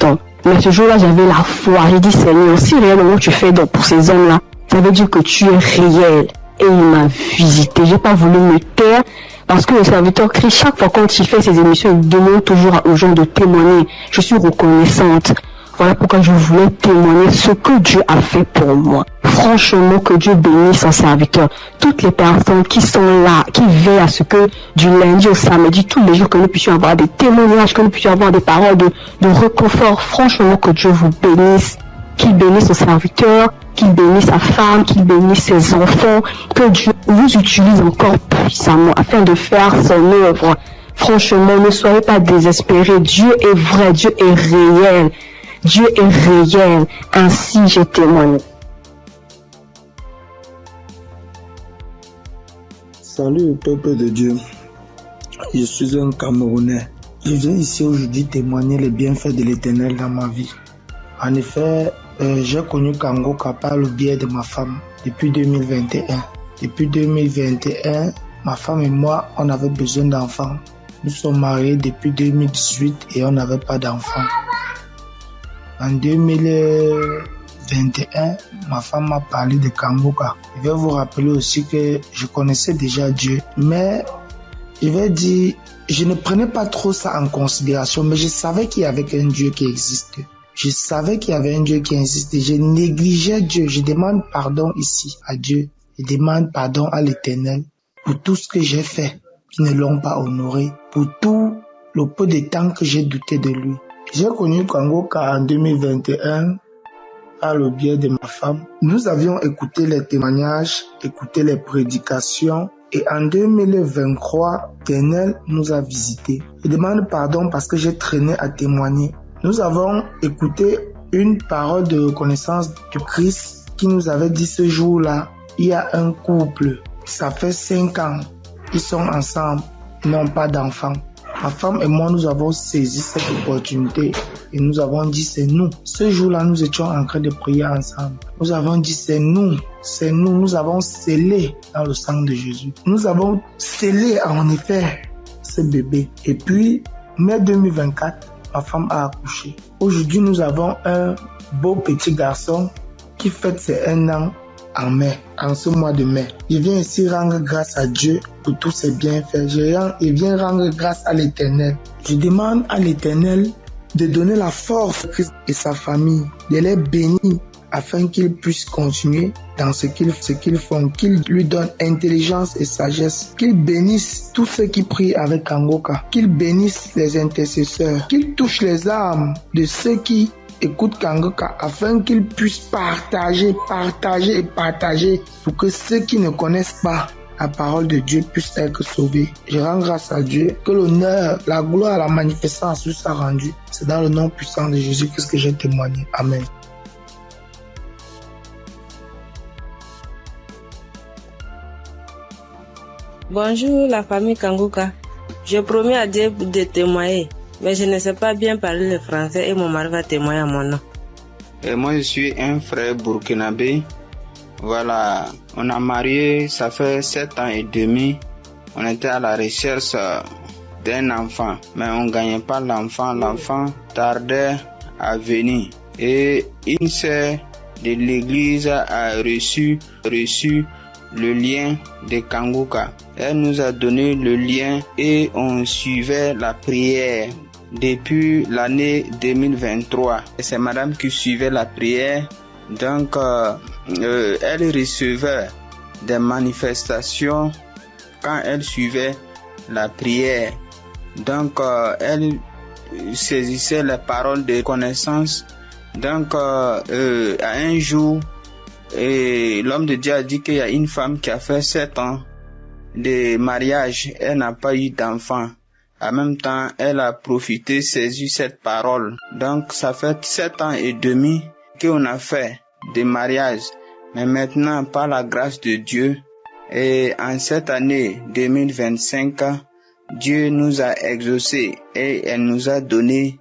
homme. Mais ce jour-là, j'avais la foi. J'ai dit, Seigneur, si réellement tu fais donc pour ces hommes-là, ça veut dire que tu es réel. Et il m'a visité. J'ai pas voulu me taire parce que le serviteur Christ, chaque fois quand il fait ses émissions, il demande toujours aux gens de témoigner. Je suis reconnaissante. Voilà pourquoi je voulais témoigner ce que Dieu a fait pour moi. Franchement, que Dieu bénisse son serviteur. Toutes les personnes qui sont là, qui veillent à ce que du lundi au samedi, tous les jours, que nous puissions avoir des témoignages, que nous puissions avoir des paroles de réconfort. Franchement, que Dieu vous bénisse. Qu'il bénisse son serviteur, qu'il bénisse sa femme, qu'il bénisse ses enfants. Que Dieu vous utilise encore puissamment afin de faire son œuvre. Franchement, ne soyez pas désespérés. Dieu est vrai, Dieu est réel. Dieu est réel, ainsi j'ai témoigné. Salut peuple de Dieu, je suis un Camerounais. Je viens ici aujourd'hui témoigner les bienfaits de l'Éternel dans ma vie. En effet, j'ai connu Kangoka par le biais de ma femme depuis 2021. Depuis 2021, ma femme et moi, on avait besoin d'enfants. Nous sommes mariés depuis 2018 et on n'avait pas d'enfants. En 2021, ma femme m'a parlé de Kangoka. Je vais vous rappeler aussi que je connaissais déjà Dieu, mais je vais dire, je ne prenais pas trop ça en considération, mais je savais qu'il y avait un Dieu qui existe. Je savais qu'il y avait un Dieu qui existait. Je négligeais Dieu. Je demande pardon ici à Dieu. Je demande pardon à l'Éternel pour tout ce que j'ai fait qui ne l'ont pas honoré, pour tout le peu de temps que j'ai douté de lui. J'ai connu Kangoka en 2021 par le biais de ma femme. Nous avions écouté les témoignages, écouté les prédications et en 2023, l'Éternel nous a visités. Je demande pardon parce que j'ai traîné à témoigner. Nous avons écouté une parole de reconnaissance du Christ qui nous avait dit ce jour-là, il y a un couple, ça fait 5 ans, ils sont ensemble, ils n'ont pas d'enfants. Ma femme et moi, nous avons saisi cette opportunité et nous avons dit c'est nous. Ce jour-là, nous étions en train de prier ensemble. Nous avons dit c'est nous, nous avons scellé dans le sang de Jésus. Nous avons scellé en effet ce bébé. Et puis, mai 2024, ma femme a accouché. Aujourd'hui, nous avons un beau petit garçon qui fête ses 1 an en mai, en ce mois de mai. Je viens ici rendre grâce à Dieu pour tous ses bienfaits. Je viens rendre grâce à l'Éternel. Je demande à l'Éternel de donner la force à Christ et sa famille, de les bénir afin qu'ils puissent continuer dans ce qu'ils font, qu'ils lui donnent intelligence et sagesse, qu'ils bénissent tous ceux qui prient avec Kangoka, qu'ils bénissent les intercesseurs, qu'ils touchent les âmes de ceux qui écoutent Kangoka afin qu'ils puissent partager pour que ceux qui ne connaissent pas la parole de Dieu puissent être sauvés. Je rends grâce à Dieu que l'honneur, la gloire, la magnificence lui soit rendue. C'est dans le nom puissant de Jésus-Christ que j'ai témoigné. Amen. Bonjour la famille Kangoka. Je promets à Dieu de témoigner, mais je ne sais pas bien parler le français et mon mari va témoigner à mon nom. Et moi je suis un frère burkinabé. Voilà, on a marié, ça fait 7 ans et demi. On était à la recherche d'un enfant, mais on ne gagnait pas l'enfant. L'enfant tardait à venir. Et une sœur de l'église a reçu le lien de Kangoka. Elle nous a donné le lien et on suivait la prière depuis l'année 2023. Et c'est madame qui suivait la prière. Donc, elle recevait des manifestations quand elle suivait la prière. Donc, elle saisissait les paroles de connaissance. Donc, à un jour, l'homme de Dieu a dit qu'il y a une femme qui a fait 7 ans de mariage. Elle n'a pas eu d'enfant. En même temps, elle a profité, saisi cette parole. Donc, ça fait 7 ans et demi qu'on a fait des mariages. Mais maintenant, par la grâce de Dieu, et en cette année 2025, Dieu nous a exaucés et elle nous a donné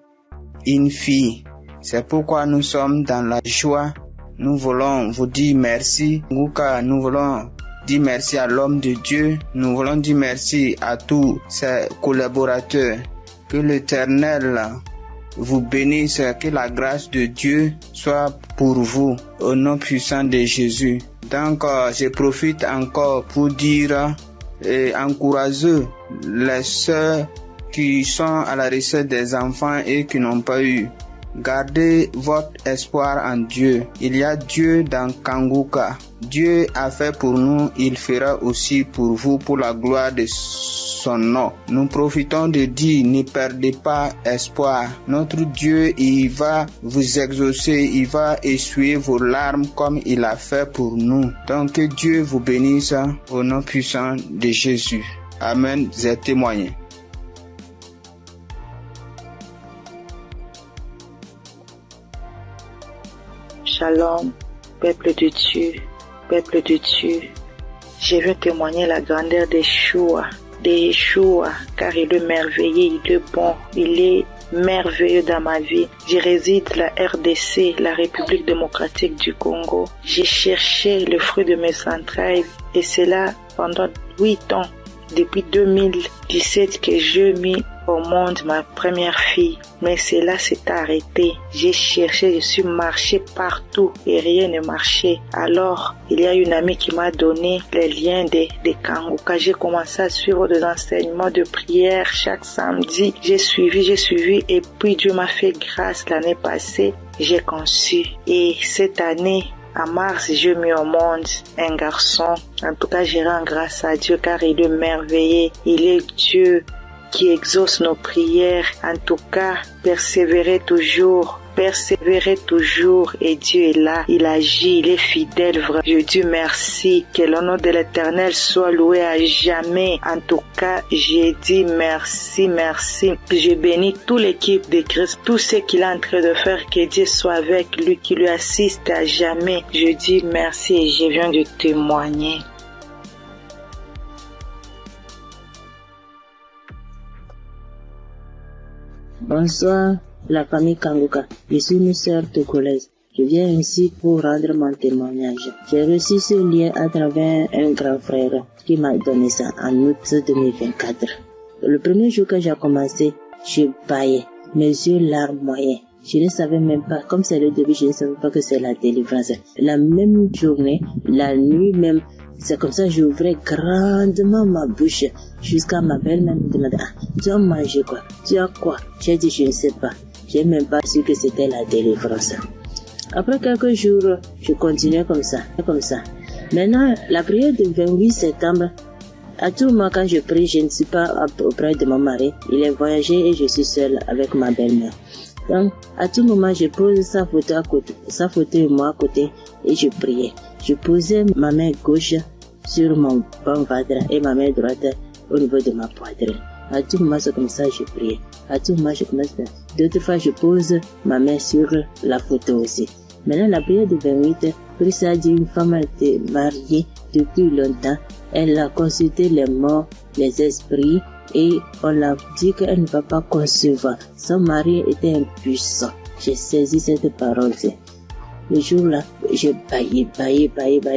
une fille. C'est pourquoi nous sommes dans la joie. Nous voulons vous dire merci. Nous voulons dire merci à l'homme de Dieu. Nous voulons dire merci à tous ses collaborateurs. Que l'Éternel vous bénisse, que la grâce de Dieu soit pour vous au nom puissant de Jésus. Donc, je profite encore pour dire et encourager les sœurs qui sont à la recherche des enfants et qui n'ont pas eu. Gardez votre espoir en Dieu. Il y a Dieu dans Kanguka. Dieu a fait pour nous, il fera aussi pour vous, pour la gloire de son nom. Nous profitons de dire, ne perdez pas espoir. Notre Dieu, il va vous exaucer, il va essuyer vos larmes comme il a fait pour nous. Donc que Dieu vous bénisse au nom puissant de Jésus. Amen. J'ai témoigné. Shalom, peuple de Dieu, peuple de Dieu. Je veux témoigner la grandeur de Yeshua, car il est merveilleux, il est bon, il est merveilleux dans ma vie. Je réside la RDC, la République démocratique du Congo. J'ai cherché le fruit de mes entrailles et cela pendant 8 ans. Depuis 2017 que je mis au monde ma première fille. Mais cela s'est arrêté. J'ai cherché, je suis marché partout et rien ne marchait. Alors, il y a une amie qui m'a donné les liens de Kanguka. J'ai commencé à suivre des enseignements de prière chaque samedi. J'ai suivi et puis Dieu m'a fait grâce l'année passée. J'ai conçu. Et cette année, en mars, j'ai mis au monde un garçon. En tout cas, je rends grâce à Dieu car il est merveilleux. Il est Dieu qui exauce nos prières. En tout cas, persévérez toujours et Dieu est là, il agit, il est fidèle. Je dis merci, que le nom de l'Éternel soit loué à jamais. En tout cas, j'ai dit merci. Je bénis toute l'équipe de Christ, tout ce qu'il est en train de faire, que Dieu soit avec lui, qui lui assiste à jamais. Je dis merci et je viens de témoigner. Bonsoir, la famille Kanguka. Je suis une sœur togolaise. Je viens ici pour rendre mon témoignage. J'ai reçu ce lien à travers un grand frère qui m'a donné ça en août 2024. Le premier jour que j'ai commencé, je baillais, mes yeux larmes moyens. Je ne savais même pas, comme c'est le début, je ne savais pas que c'est la délivrance. La même journée, la nuit même, c'est comme ça j'ouvrais grandement ma bouche jusqu'à ma belle-mère me demandait tu as mangé quoi? Tu as quoi? J'ai dit je ne sais pas. J'ai même pas su que c'était la délivrance. Après quelques jours, je continuais comme ça. Maintenant, la prière du 28 septembre, à tout moment quand je prie, je ne suis pas auprès de mon mari. Il est voyagé et je suis seule avec ma belle-mère. Donc, à tout moment, je pose sa photo et moi à côté et je priais. Je posais ma main gauche sur mon bon ventre et ma main droite au niveau de ma poitrine. À tout moment, c'est comme ça que je priais. À tout moment, je commence. D'autres fois, je pose ma main sur la photo aussi. Maintenant, la prière du 28, Christ a dit une femme a été mariée depuis longtemps. Elle a consulté les morts, les esprits et on l'a dit qu'elle ne va pas concevoir. Son mari était impuissant. J'ai saisi cette parole. Le jour-là, j'ai baillé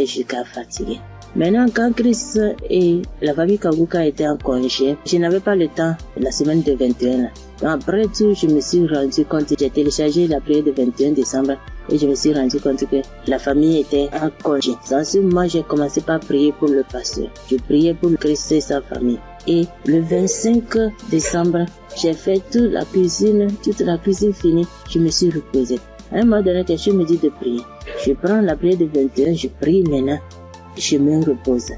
jusqu'à fatiguer. Maintenant, quand Christ et la famille Kanguka étaient en congé, je n'avais pas le temps la semaine de 21. Après tout, je me suis rendu compte, j'ai téléchargé la prière du 21 décembre et je me suis rendu compte que la famille était en congé. Dans ce moment, j'ai commencé par prier pour le pasteur. Je priais pour Christ et sa famille. Et le 25 décembre, j'ai fait toute la cuisine finie, je me suis reposée. À un moment donné, quelqu'un me dit de prier. Je prends la prière du 21, je prie maintenant. je me repose.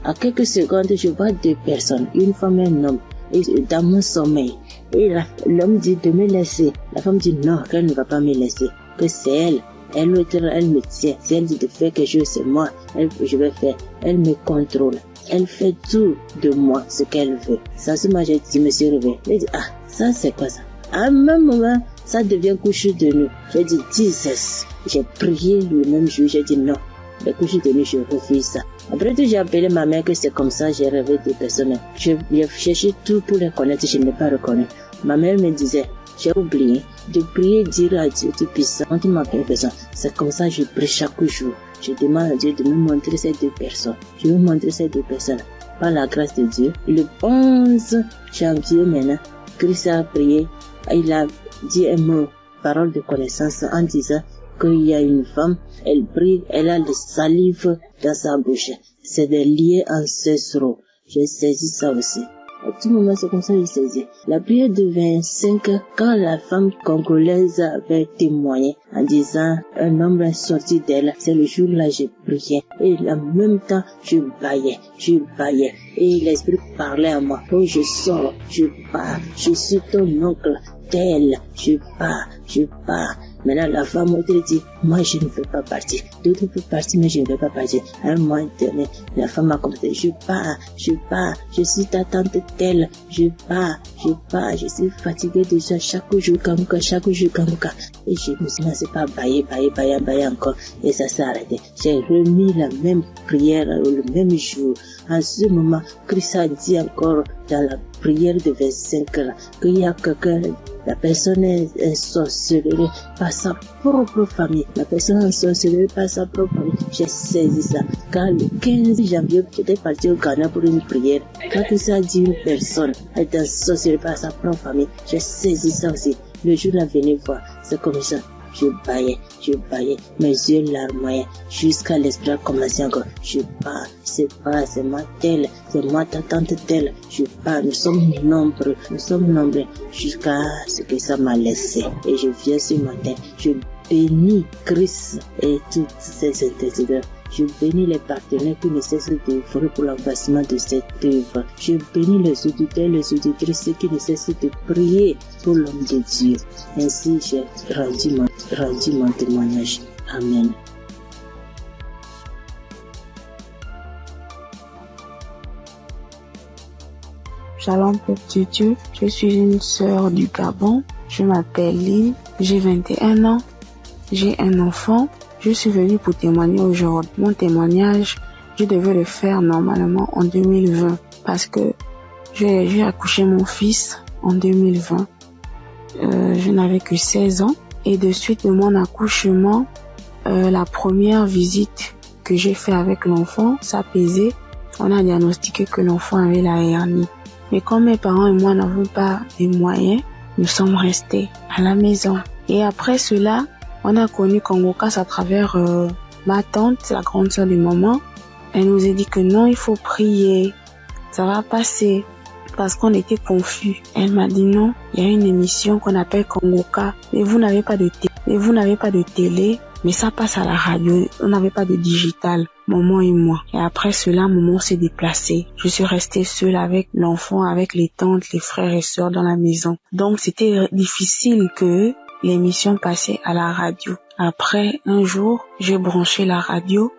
À quelques secondes, je vois 2 personnes, une femme et un homme, et dans mon sommeil. Et l'homme dit de me laisser. La femme dit non, qu'elle ne va pas me laisser, que c'est elle. Elle me tient. Si elle dit de faire quelque chose, c'est moi. Je vais faire. Elle me contrôle. Elle fait tout de moi, ce qu'elle veut. Ça, c'est moi, je me suis réveillée. Je dis, ça, c'est quoi ça? À un même moment, ça devient couche de nuit. J'ai dit, Jesus. J'ai prié le même jour, j'ai dit non. Les couches de nuit, je refuse ça. Après tout, j'ai appelé ma mère que c'est comme ça, j'ai rêvé de personnes. J'ai cherché tout pour les connaître, je ne l'ai pas reconnu. Ma mère me disait, j'ai oublié de prier, dire à Dieu Tout-Puissant, quand il m'appelle une personne, c'est comme ça je prie chaque jour. Je demande à Dieu de me montrer ces 2 personnes. Je vais montrer ces 2 personnes. Par la grâce de Dieu, le 11 janvier maintenant, Christ a prié, il a dit un mot, parole de connaissance, en disant qu'il y a une femme, elle prie, elle a le salive dans sa bouche. C'est des liens ancestraux. J'ai saisi ça aussi. À tout moment, c'est comme ça que j'ai saisi. La prière de 25, quand la femme congolaise avait témoigné en disant un homme est sorti d'elle, c'est le jour-là j'ai prié. Et en même temps, je baillais. Et l'esprit parlait à moi. Oh, je sors, je pars, je suis ton oncle, tel, je pars. Maintenant, la femme m'a dit, moi, je ne veux pas partir. D'autres peuvent partir, mais je ne veux pas partir. À un moment donné, la femme m'a commencé, je pars. Je suis ta tante telle. Je pars. Je suis fatiguée déjà chaque jour, Kamuka. Et je me suis lancé par bailler encore. Et ça s'est arrêté. J'ai remis la même prière le même jour. En ce moment, Christ a dit encore dans la prière de 25 là, qu'il y a quelqu'un, la personne est sorcelée par sa propre famille. La personne est sorcelée par sa propre famille. J'ai saisi ça. Quand le 15 janvier, j'étais parti au Ghana pour une prière. Quand Christ a dit une personne est sorcelée par sa propre famille, j'ai saisi ça aussi. Le jour là, venez voir. C'est comme ça. Je baillais, mes yeux larmoyaient, jusqu'à l'esprit a commencé encore. Je pars, c'est moi telle, c'est moi ta tante telle. Je pars, nous sommes nombreux, jusqu'à ce que ça m'a laissé. Et je viens ce matin, je bénis Christ et toutes ses intercesseurs. Je bénis les partenaires qui ne cessent d'œuvrer pour l'avancement de cette œuvre. Je bénis les auditeurs, les auditrices qui ne cessent de prier pour l'homme de Dieu. Ainsi, j'ai rendu mon témoignage. Amen. Shalom, peuple de Dieu. Je suis une sœur du Gabon. Je m'appelle Lynn. J'ai 21 ans. J'ai un enfant. Je suis venue pour témoigner aujourd'hui. Mon témoignage, je devais le faire normalement en 2020 parce que j'ai accouché mon fils en 2020. Je n'avais que 16 ans et de suite de mon accouchement, la première visite que j'ai fait avec l'enfant, ça pesait. On a diagnostiqué que l'enfant avait la hernie. Mais comme mes parents et moi n'avons pas les moyens, nous sommes restés à la maison. Et après cela, on a connu Congo-Casse à travers ma tante, la grande sœur de maman. Elle nous a dit que non, il faut prier, ça va passer, parce qu'on était confus. Elle m'a dit non, il y a une émission qu'on appelle Congo-Casse, mais vous n'avez pas de télé, mais ça passe à la radio, on n'avait pas de digital, maman et moi. Et après cela, maman s'est déplacée. Je suis restée seule avec l'enfant, avec les tantes, les frères et sœurs dans la maison. Donc c'était difficile que l'émission passait à la radio. Après, un jour, j'ai branché la radio.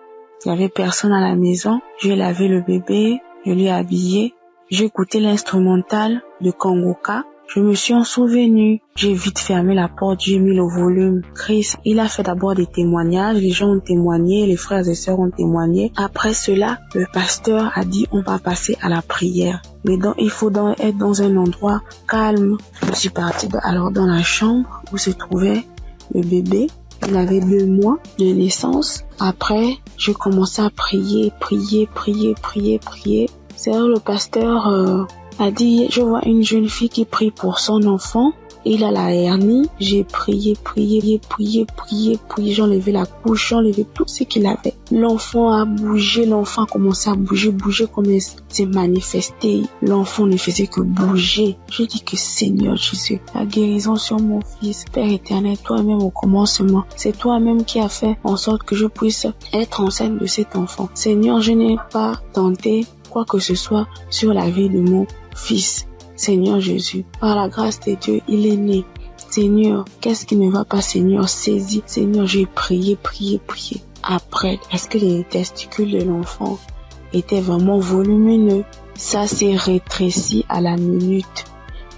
Il y avait personne à la maison. J'ai lavé le bébé, je l'ai habillé. J'ai écouté l'instrumental de Congo-Casse. Je me suis en souvenu. J'ai vite fermé la porte, j'ai mis le volume. Chris, il a fait d'abord des témoignages. Les gens ont témoigné, les frères et sœurs ont témoigné. Après cela, le pasteur a dit on va passer à la prière. Mais il faut être dans un endroit calme. Je suis partie alors dans la chambre où se trouvait le bébé. Il avait 2 mois de naissance. Après, j'ai commencé à prier. C'est là le pasteur a dit, je vois une jeune fille qui prie pour son enfant il a la hernie. J'ai prié. J'ai enlevé la couche, j'ai enlevé tout ce qu'il avait. L'enfant a bougé, l'enfant a commencé à bouger comme il s'est manifesté. L'enfant ne faisait que bouger. Je dis que Seigneur Jésus, la guérison sur mon fils, Père éternel, toi-même au commencement, c'est toi-même qui as fait en sorte que je puisse être enceinte de cet enfant. Seigneur, je n'ai pas tenté quoi que ce soit sur la vie de mon fils. Seigneur Jésus, par la grâce de Dieu, il est né. Seigneur, qu'est-ce qui ne va pas, Seigneur? Saisis. Seigneur, j'ai prié. Après, parce que les testicules de l'enfant étaient vraiment volumineux, ça s'est rétréci à la minute.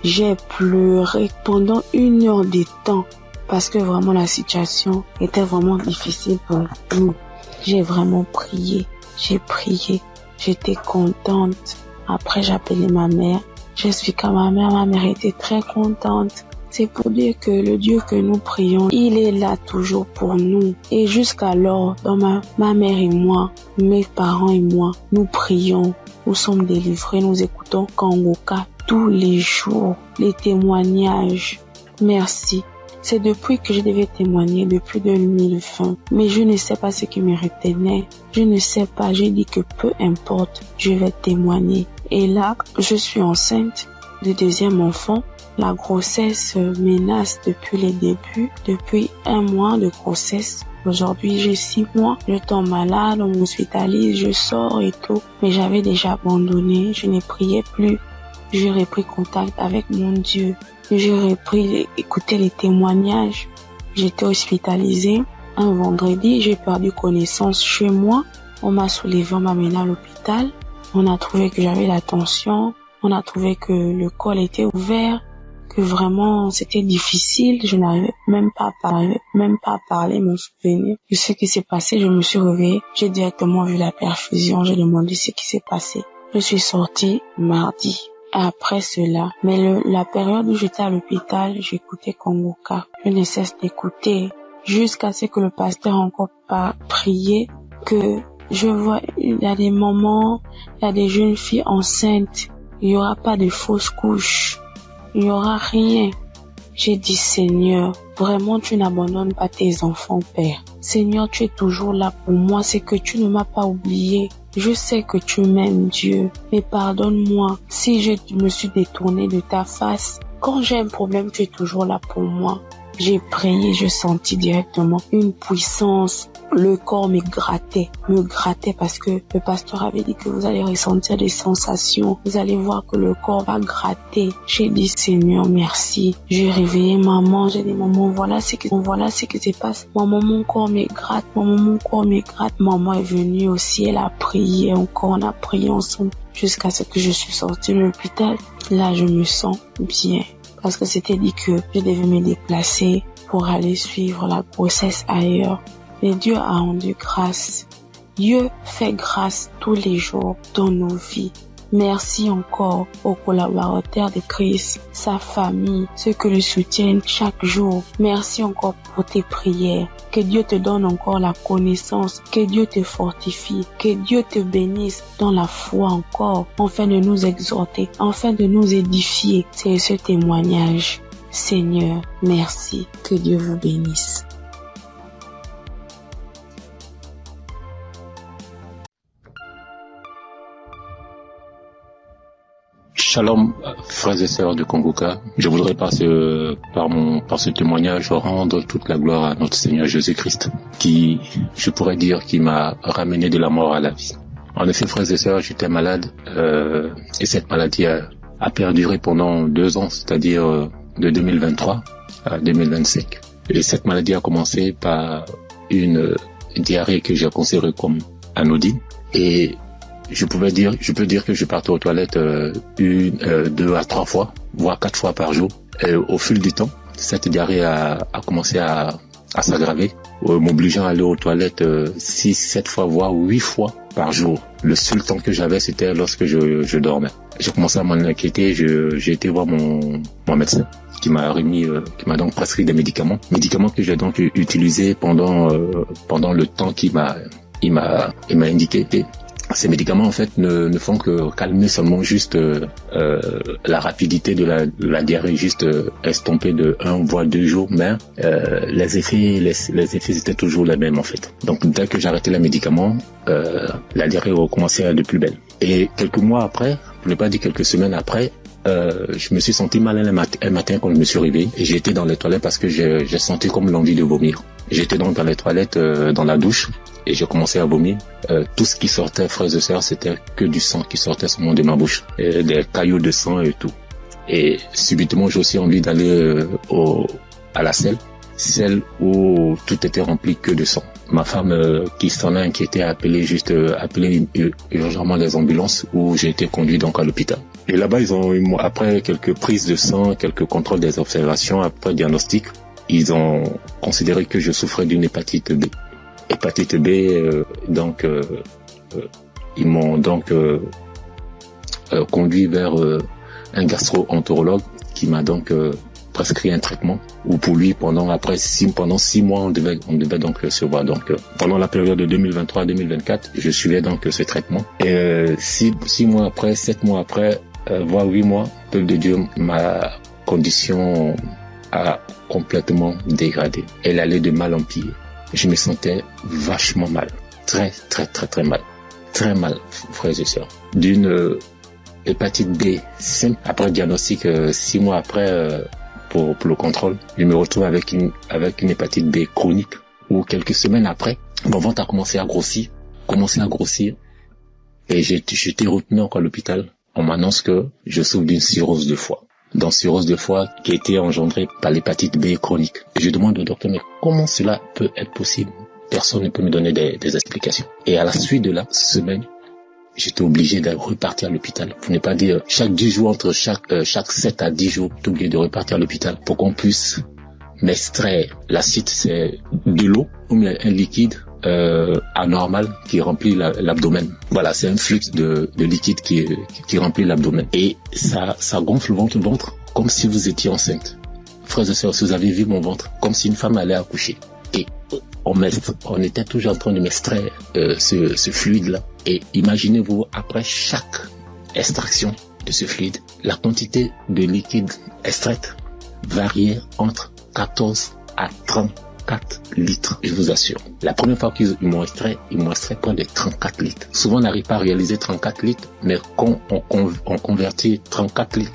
J'ai pleuré pendant 1 heure de temps parce que vraiment la situation était vraiment difficile pour nous. J'ai vraiment prié. J'étais contente. Après, j'ai appelé ma mère. J'expliquais à ma mère était très contente. C'est pour dire que le Dieu que nous prions, il est là toujours pour nous. Et jusqu'alors, dans ma mère et moi, mes parents et moi, nous prions, nous sommes délivrés, nous écoutons Kangoka tous les jours, les témoignages. Merci. C'est depuis que je devais témoigner, depuis 2020. Mais je ne sais pas ce qui me retenait. Je ne sais pas. J'ai dit que peu importe, je vais témoigner. Et là, je suis enceinte du 2e enfant. La grossesse menace depuis les débuts, depuis 1 mois de grossesse. Aujourd'hui, j'ai 6 mois. Je tombe malade, on m'hospitalise, je sors et tout. Mais j'avais déjà abandonné. Je ne priais plus. J'ai repris contact avec mon Dieu. J'ai repris écouter les témoignages. J'étais hospitalisée. Un vendredi, j'ai perdu connaissance chez moi. On m'a soulevé, on m'a mené à l'hôpital. On a trouvé que j'avais la tension. On a trouvé que le col était ouvert. Que vraiment c'était difficile, je n'arrivais même pas à parler, me souvenir de ce qui s'est passé. Je me suis réveillée, j'ai directement vu la perfusion, j'ai demandé ce qui s'est passé. Je suis sortie mardi. Après cela, mais la période où j'étais à l'hôpital, j'écoutais Kangoka. Je ne cesse d'écouter jusqu'à ce que le pasteur encore pas prié, que je vois, il y a des moments, il y a des jeunes filles enceintes, il y aura pas de fausses couches. Il n'y aura rien. J'ai dit, Seigneur, vraiment tu n'abandonnes pas tes enfants, Père. Seigneur, tu es toujours là pour moi. C'est que tu ne m'as pas oublié. Je sais que tu m'aimes, Dieu. Mais pardonne-moi si je me suis détournée de ta face. Quand j'ai un problème, tu es toujours là pour moi. J'ai prié, je sentis directement une puissance. Le corps me grattait parce que le pasteur avait dit que vous allez ressentir des sensations. Vous allez voir que le corps va gratter. J'ai dit, Seigneur, merci. J'ai réveillé maman. J'ai dit, maman, voilà ce qui se passe. Maman, mon corps me gratte. Maman est venue aussi. Elle a prié encore. On a prié ensemble jusqu'à ce que je suis sortie de l'hôpital. Là, je me sens bien. Parce que c'était dit que je devais me déplacer pour aller suivre la grossesse ailleurs. Mais Dieu a rendu grâce. Dieu fait grâce tous les jours dans nos vies. Merci encore aux collaborateurs de Christ, sa famille, ceux qui le soutiennent chaque jour. Merci encore pour tes prières. Que Dieu te donne encore la connaissance, que Dieu te fortifie, que Dieu te bénisse dans la foi encore, afin de nous exhorter, afin de nous édifier. C'est ce témoignage. Seigneur, merci. Que Dieu vous bénisse. Shalom, frères et sœurs de Kangoka. Je voudrais par ce témoignage rendre toute la gloire à notre Seigneur Jésus-Christ, qui, je pourrais dire, qui m'a ramené de la mort à la vie. En effet, frères et sœurs, j'étais malade, et cette maladie a perduré pendant 2 ans, c'est-à-dire de 2023 à 2025. Et cette maladie a commencé par une diarrhée que j'ai considérée comme anodine, et je peux dire que je partais aux toilettes 2 à 3 fois, voire 4 fois par jour. Et au fil du temps, cette diarrhée a commencé à s'aggraver, m'obligeant à aller aux toilettes 6, 7 fois, voire 8 fois par jour. Le seul temps que j'avais, c'était lorsque je dormais. J'ai commencé à m'en inquiéter, j'ai été voir mon médecin qui m'a donc prescrit des médicaments que j'ai donc utilisés pendant le temps qu'il m'a indiqué. Ces médicaments en fait ne font que calmer seulement juste la rapidité de la diarrhée, juste estomper de 1 voire 2 jours, mais les effets étaient toujours les mêmes en fait. Donc dès que j'arrêtais les médicaments, la diarrhée recommençait de plus belle. Et quelques mois après, pour ne pas dire quelques semaines après, je me suis senti mal un matin quand je me suis réveillé et j'étais dans les toilettes parce que j'ai senti comme l'envie de vomir. J'étais donc dans les toilettes, dans la douche, et j'ai commencé à vomir. Tout ce qui sortait, frères et sœurs, c'était que du sang qui sortait seulement de ma bouche, et des caillots de sang et tout. Et subitement, j'ai aussi envie d'aller à la selle, celle où tout était rempli que de sang. Ma femme, qui s'en a inquiété, a appelé urgemment les ambulances, où j'ai été conduit donc à l'hôpital. Et là-bas, après quelques prises de sang, quelques contrôles des observations, après diagnostic, ils ont considéré que je souffrais d'une hépatite B. Hépatite B, ils m'ont donc conduit vers un gastro-entérologue qui m'a donc prescrit un traitement. Où pour lui, pendant 6 mois, on devait donc se voir. Donc pendant la période de 2023-2024, je suivais donc ce traitement. Et 6 mois après, 7 mois après, voire 8 mois, peuple de Dieu, ma condition a complètement dégradé. Elle allait de mal en pire. Je me sentais vachement mal. Très, très, très, très mal. Très mal, frères et sœurs. D'une hépatite B simple, après diagnostic, 6 mois après, pour le contrôle, je me retrouve avec une hépatite B chronique, où quelques semaines après, mon ventre a commencé à grossir, et j'ai été retenu encore à l'hôpital. On m'annonce que je souffre d'une cirrhose de foie. Dans cirrhose de foie qui a été engendrée par l'hépatite B chronique. Et je demande au docteur, mais comment cela peut être possible? Personne ne peut me donner des explications. Et à la suite de la semaine, j'étais obligé de repartir à l'hôpital. Pour ne pas dire, chaque 10 jours, entre chaque 7 à 10 jours, j'étais obligé de repartir à l'hôpital pour qu'on puisse m'extraire. L'acide, c'est de l'eau, ou bien un liquide anormal qui remplit l'abdomen. Voilà, c'est un flux de liquide qui remplit l'abdomen. Et ça gonfle le ventre comme si vous étiez enceinte. Frères et sœurs, si vous avez vu mon ventre, comme si une femme allait accoucher. Et on était toujours en train de m'extraire ce fluide-là. Et imaginez-vous, après chaque extraction de ce fluide, la quantité de liquide extraite variait entre 14 à 34 litres, je vous assure. La première fois qu'ils m'ont extrait près de 34 litres. Souvent, on n'arrive pas à réaliser 34 litres, mais quand on convertit 34 litres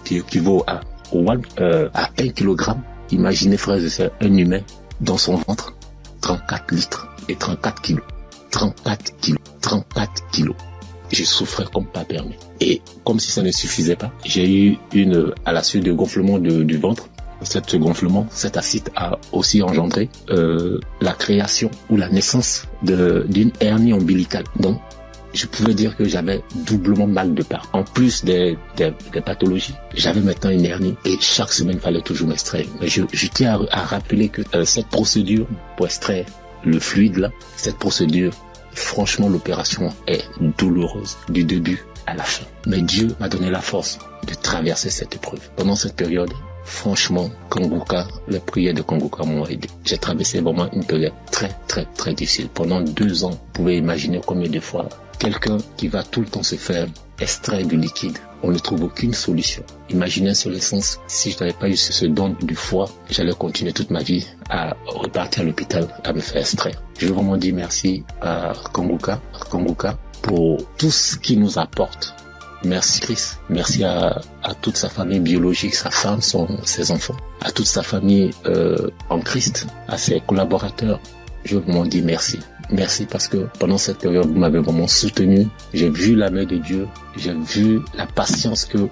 qui équivaut à 1 kilogramme, imaginez, frères et sœurs, un humain dans son ventre, 34 litres et 34 kilos. 34 kilos. Je souffrais comme pas permis. Et comme si ça ne suffisait pas, j'ai eu à la suite de gonflement du ventre, ce gonflement, cet acide a aussi engendré la création ou la naissance d'une hernie ombilicale. Donc, je pouvais dire que j'avais doublement mal de part. En plus des pathologies, j'avais maintenant une hernie et chaque semaine, il fallait toujours m'extraire. Mais je tiens à rappeler que cette procédure pour extraire le fluide là, cette procédure, franchement, l'opération est douloureuse du début à la fin. Mais Dieu m'a donné la force de traverser cette épreuve. Pendant cette période, franchement, Kanguka, les prières de Kanguka m'ont aidé. J'ai traversé vraiment une période très, très, très difficile. Pendant 2 ans, vous pouvez imaginer combien de fois quelqu'un qui va tout le temps se faire extraire du liquide, on ne trouve aucune solution. Imaginez sur l'essence, si je n'avais pas eu ce don du foie, j'allais continuer toute ma vie à repartir à l'hôpital à me faire extraire. Je veux vraiment dire merci à Kanguka pour tout ce qu'il nous apporte. Merci Christ, merci à toute sa famille biologique, sa femme, ses enfants, à toute sa famille en Christ, à ses collaborateurs. Je veux vraiment dire merci. Merci parce que pendant cette période, vous m'avez vraiment soutenu. J'ai vu la main de Dieu. J'ai vu la patience que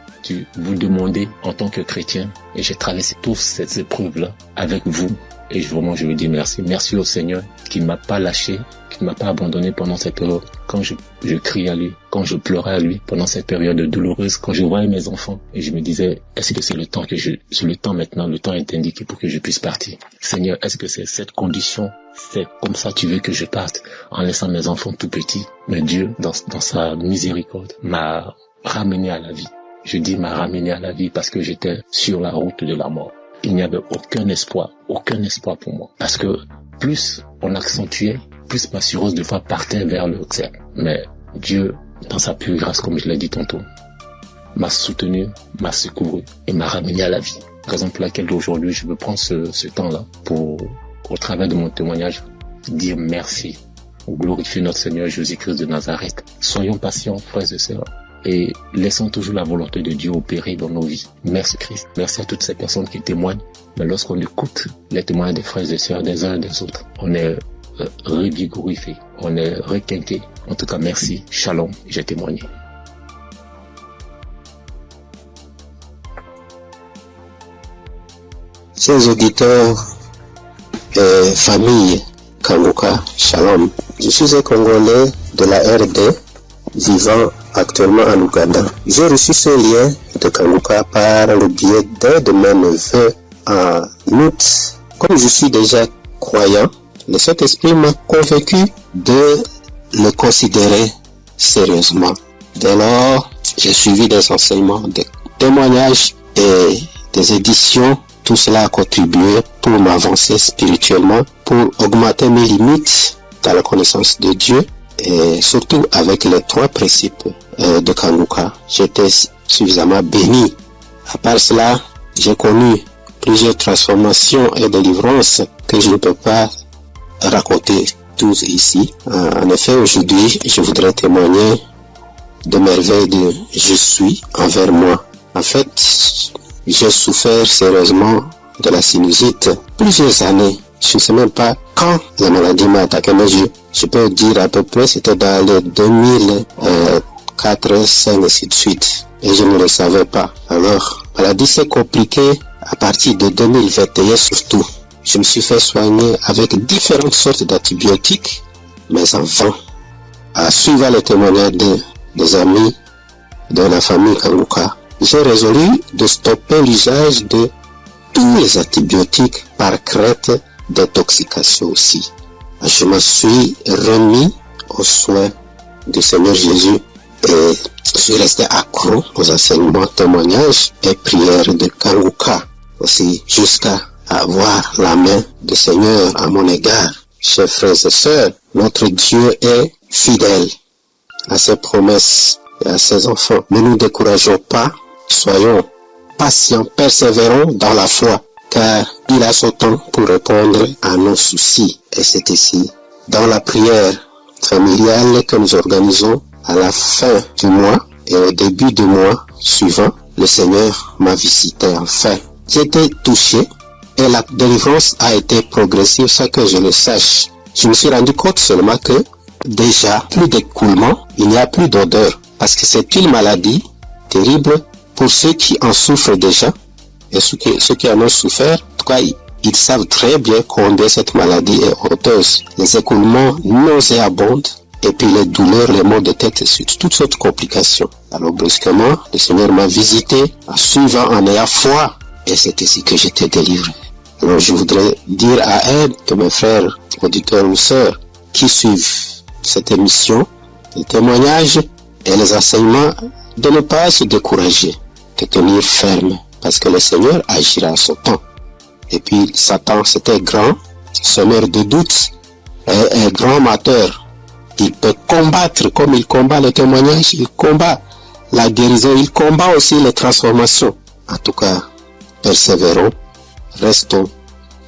vous demandez en tant que chrétien. Et j'ai traversé toutes ces épreuves-là avec vous. Et vraiment, je veux dire merci. Merci au Seigneur qui ne m'a pas lâché, qui ne m'a pas abandonné pendant cette période. Quand je criais à lui, quand je pleurais à lui, pendant cette période douloureuse, quand je voyais mes enfants, et je me disais, est-ce que c'est le temps maintenant, le temps est indiqué pour que je puisse partir. Seigneur, est-ce que c'est cette condition, c'est comme ça tu veux que je parte, en laissant mes enfants tout petits? Mais Dieu, dans sa miséricorde, m'a ramené à la vie. Je dis m'a ramené à la vie parce que j'étais sur la route de la mort. Il n'y avait aucun espoir pour moi. Parce que plus on accentuait, plus ma cirrhose de foie partait vers le cancer. Mais Dieu, dans sa pure grâce, comme je l'ai dit tantôt, m'a soutenu, m'a secouru et m'a ramené à la vie. Raison pour laquelle aujourd'hui je veux prendre ce temps-là pour, au travers de mon témoignage, dire merci, glorifier notre Seigneur Jésus-Christ de Nazareth. Soyons patients, frères et sœurs, et laissons toujours la volonté de Dieu opérer dans nos vies. Merci Christ. Merci à toutes ces personnes qui témoignent. Mais lorsqu'on écoute les témoignages des frères et sœurs des uns et des autres, on est revigorifié, on est requinqué. En tout cas, merci. Shalom, j'ai témoigné. Chers auditeurs et famille Kanguka, Shalom. Je suis un Congolais de la RD vivant actuellement en Ouganda. J'ai reçu ce lien de Kanguka par le biais d'un de mes neveux en août. Comme je suis déjà croyant, le Saint-Esprit m'a convaincu de le considérer sérieusement. Dès lors, j'ai suivi des enseignements, des témoignages et des éditions. Tout cela a contribué pour m'avancer spirituellement, pour augmenter mes limites dans la connaissance de Dieu et surtout avec les 3 principes de Kanguka. J'étais suffisamment béni. À part cela, j'ai connu plusieurs transformations et délivrances que je ne peux pas raconter tous ici. En effet, aujourd'hui, je voudrais témoigner de merveilles de je suis envers moi. En fait, j'ai souffert sérieusement de la sinusite plusieurs années. Je ne sais même pas quand la maladie m'a attaqué, mais je peux dire à peu près c'était dans les 2004, 2005 et ainsi de suite. Et je ne le savais pas. Alors, la maladie s'est compliquée à partir de 2021 surtout. Je me suis fait soigner avec différentes sortes d'antibiotiques, mais en vain. À suivre les témoignages des amis de la famille Kanguka, j'ai résolu de stopper l'usage de tous les antibiotiques par crainte d'intoxication aussi. Je me suis remis aux soins du Seigneur Jésus et je suis resté accro aux enseignements, témoignages et prières de Kanguka aussi jusqu'à avoir la main du Seigneur à mon égard. Chers frères et sœurs, notre Dieu est fidèle à ses promesses et à ses enfants. Ne nous décourageons pas, soyons patients, persévérons dans la foi, car il a son temps pour répondre à nos soucis. Et c'est ici, dans la prière familiale que nous organisons à la fin du mois et au début du mois suivant, le Seigneur m'a visité enfin. J'ai été touché et la délivrance a été progressive sans que je le sache. Je me suis rendu compte seulement que déjà plus d'écoulement, il n'y a plus d'odeur, parce que c'est une maladie terrible pour ceux qui en souffrent déjà et ceux qui en ont souffert. En tout cas, ils savent très bien combien cette maladie est honteuse. Les écoulements nauséabonds et puis les douleurs, les maux de tête et toutes sortes de complications. Alors brusquement, le Seigneur m'a visité en suivant, en ayant foi, et c'est ici que j'étais délivré. Alors je voudrais dire à un de mes frères, auditeurs ou sœurs, qui suivent cette émission, les témoignages et les enseignements, de ne pas se décourager, de tenir ferme, parce que le Seigneur agira en son temps. Et puis Satan, c'était grand, semeur de doutes, et un grand amateur. Il peut combattre comme il combat le témoignage, il combat la guérison, il combat aussi les transformations. En tout cas, persévérons, restons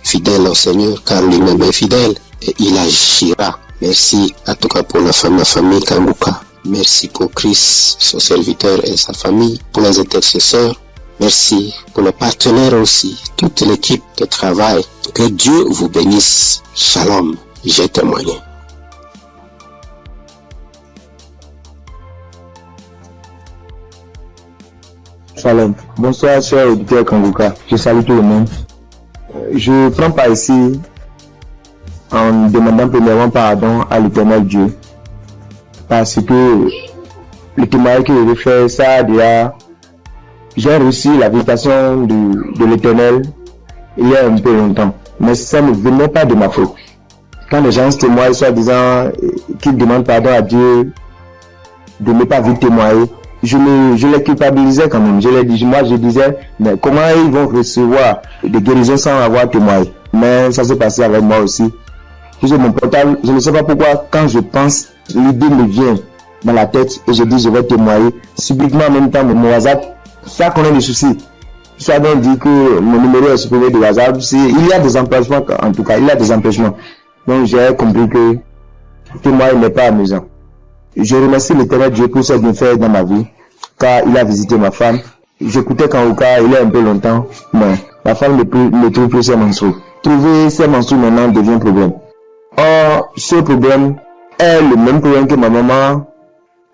fidèles au Seigneur, car lui-même est fidèle et il agira. Merci en tout cas pour la famille Kanguka. Merci pour Christ, son serviteur et sa famille, pour les intercesseurs. Merci pour les partenaires aussi, toute l'équipe de travail. Que Dieu vous bénisse. Shalom, j'ai témoigné. Shalom. Bonsoir, chers auditeurs Kanguka. Je salue tout le monde. Je prends part ici en demandant premièrement pardon à l'Éternel Dieu. Parce que le témoignage que je vais faire, ça déjà, j'ai reçu la visitation de l'Éternel il y a un peu longtemps. Mais ça ne venait pas de ma faute. Quand les gens se témoignent, soit disant qu'ils demandent pardon à Dieu de ne pas vite témoigner, je les culpabilisais quand même. Je disais, mais comment ils vont recevoir des guérisons sans avoir témoigné? Mais ça s'est passé avec moi aussi. J'ai mon portable, je ne sais pas pourquoi, quand je pense, l'idée me vient dans la tête et je dis je vais témoigner. Subitement en même temps mon WhatsApp, ça connaît des soucis. Ça donc dit que mon numéro est supprimé de WhatsApp. Il y a des empêchements, en tout cas, il y a des empêchements. Donc j'ai compris que témoigner n'est pas amusant. Je remercie l'Éternel Dieu pour ce qu'il fait dans ma vie, car il a visité ma femme. J'écoutais Kanguka il y a un peu longtemps, mais ma femme ne trouve plus ses menstrues. Trouver ses menstrues maintenant devient un problème. Or, ce problème est le même problème que ma maman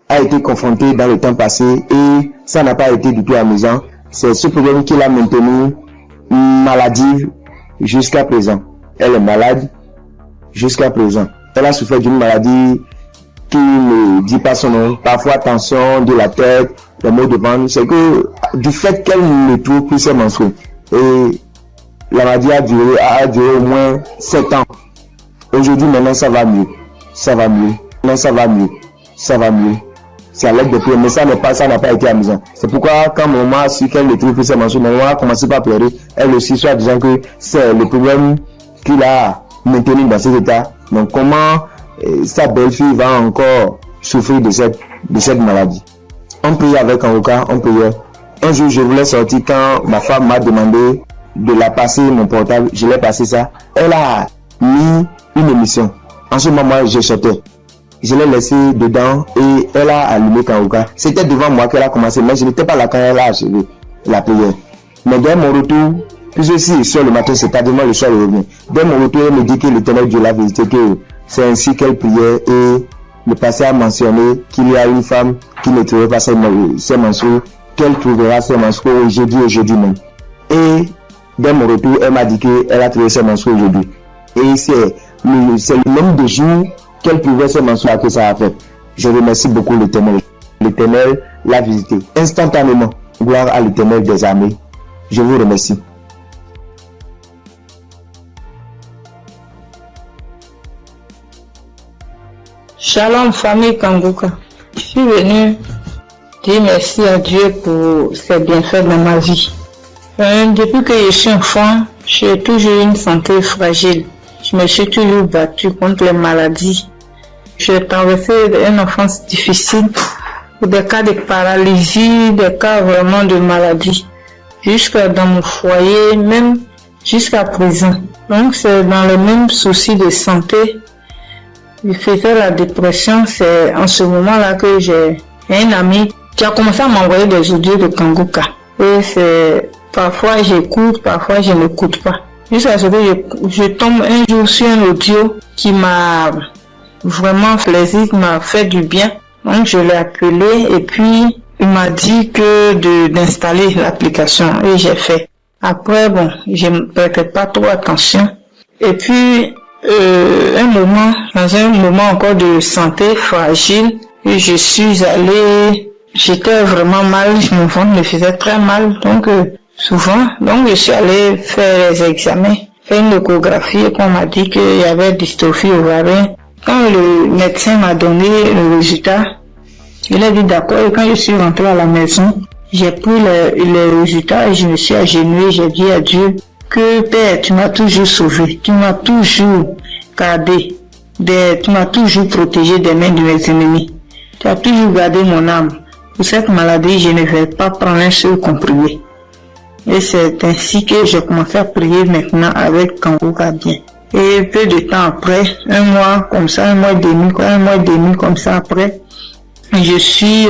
a été confrontée dans le temps passé et ça n'a pas été du tout amusant. C'est ce problème qui l'a maintenue maladive jusqu'à présent. Elle est malade jusqu'à présent. Elle a souffert d'une maladie qui ne dit pas son nom. Parfois tension de la tête, les maux de ventre. C'est que du fait qu'elle ne trouve plus ses menstrues. Et la maladie a duré au moins 7 ans. Aujourd'hui maintenant ça va mieux. Ça va mieux. Non, ça va mieux. Ça va mieux. C'est à l'aide de prière, mais ça n'a pas été amusant. C'est pourquoi quand mon maman a su qu'elle ne trouve plus ses menstrues, mon maman a commencé par pleurer. Elle aussi, soit disant que c'est le problème qu'il a maintenu dans cet état. Donc comment sa belle-fille va encore souffrir de cette maladie. On priait avec Kanguka, on priait. Un jour, je voulais sortir quand ma femme m'a demandé de la passer mon portable. Je l'ai passé ça. Elle a mis une émission. En ce moment, je sortais. Je l'ai laissé dedans et elle a allumé Kanguka. C'était devant moi qu'elle a commencé, mais je n'étais pas là quand elle a achevé la prière. Mais dès mon retour, puisque si sur le matin, c'est tardivement le soir, elle revient. Dès mon retour, elle me dit que l'Éternel Dieu l'a visité, que c'est ainsi qu'elle priait et le passé a mentionné qu'il y a une femme qui ne trouvait pas ses menstrues, qu'elle trouvera ses menstrues aujourd'hui même. Et dès mon retour, elle m'a dit qu'elle a trouvé ses menstrues aujourd'hui. Et c'est le même de jour qu'elle pouvait se menstruer que ça a fait. Je remercie beaucoup l'Éternel. L'Éternel l'a visité instantanément. Gloire à l'Éternel des armées. Je vous remercie. Shalom famille Kanguka. Je suis venue dire merci à Dieu pour ses bienfaits dans ma vie. Depuis que je suis enfant, j'ai toujours eu une santé fragile. Je me suis toujours battue contre les maladies. J'ai traversé une enfance difficile, des cas de paralysie, des cas vraiment de maladie, jusqu'à dans mon foyer, même jusqu'à présent. Donc c'est dans le même souci de santé. Je faisais la dépression, c'est en ce moment-là que j'ai un ami qui a commencé à m'envoyer des audios de Kanguka. Et c'est parfois j'écoute, parfois je n'écoute pas. Jusqu'à ce que je tombe un jour sur un audio qui m'a vraiment plaisir, qui m'a fait du bien. Donc je l'ai appelé et puis il m'a dit que d'installer l'application et j'ai fait. Après bon, je ne prêtais pas trop attention. Et puis dans un moment encore de santé fragile, et je suis allée, j'étais vraiment mal, mon ventre me faisait très mal, donc souvent, donc je suis allée faire les examens, faire une échographie et qu'on m'a dit qu'il y avait dystrophie ovarienne. Quand le médecin m'a donné le résultat, il a dit d'accord, et quand je suis rentrée à la maison, j'ai pris les résultats et je me suis agenouillée, j'ai dit à Dieu que Père, tu m'as toujours sauvé, tu m'as toujours gardé, tu m'as toujours protégé des mains de mes ennemis, tu as toujours gardé mon âme. Pour cette maladie, je ne vais pas prendre un seul comprimé. Et c'est ainsi que j'ai commencé à prier maintenant avec Kanguka bien. Et peu de temps après, un mois et demi comme ça après, je suis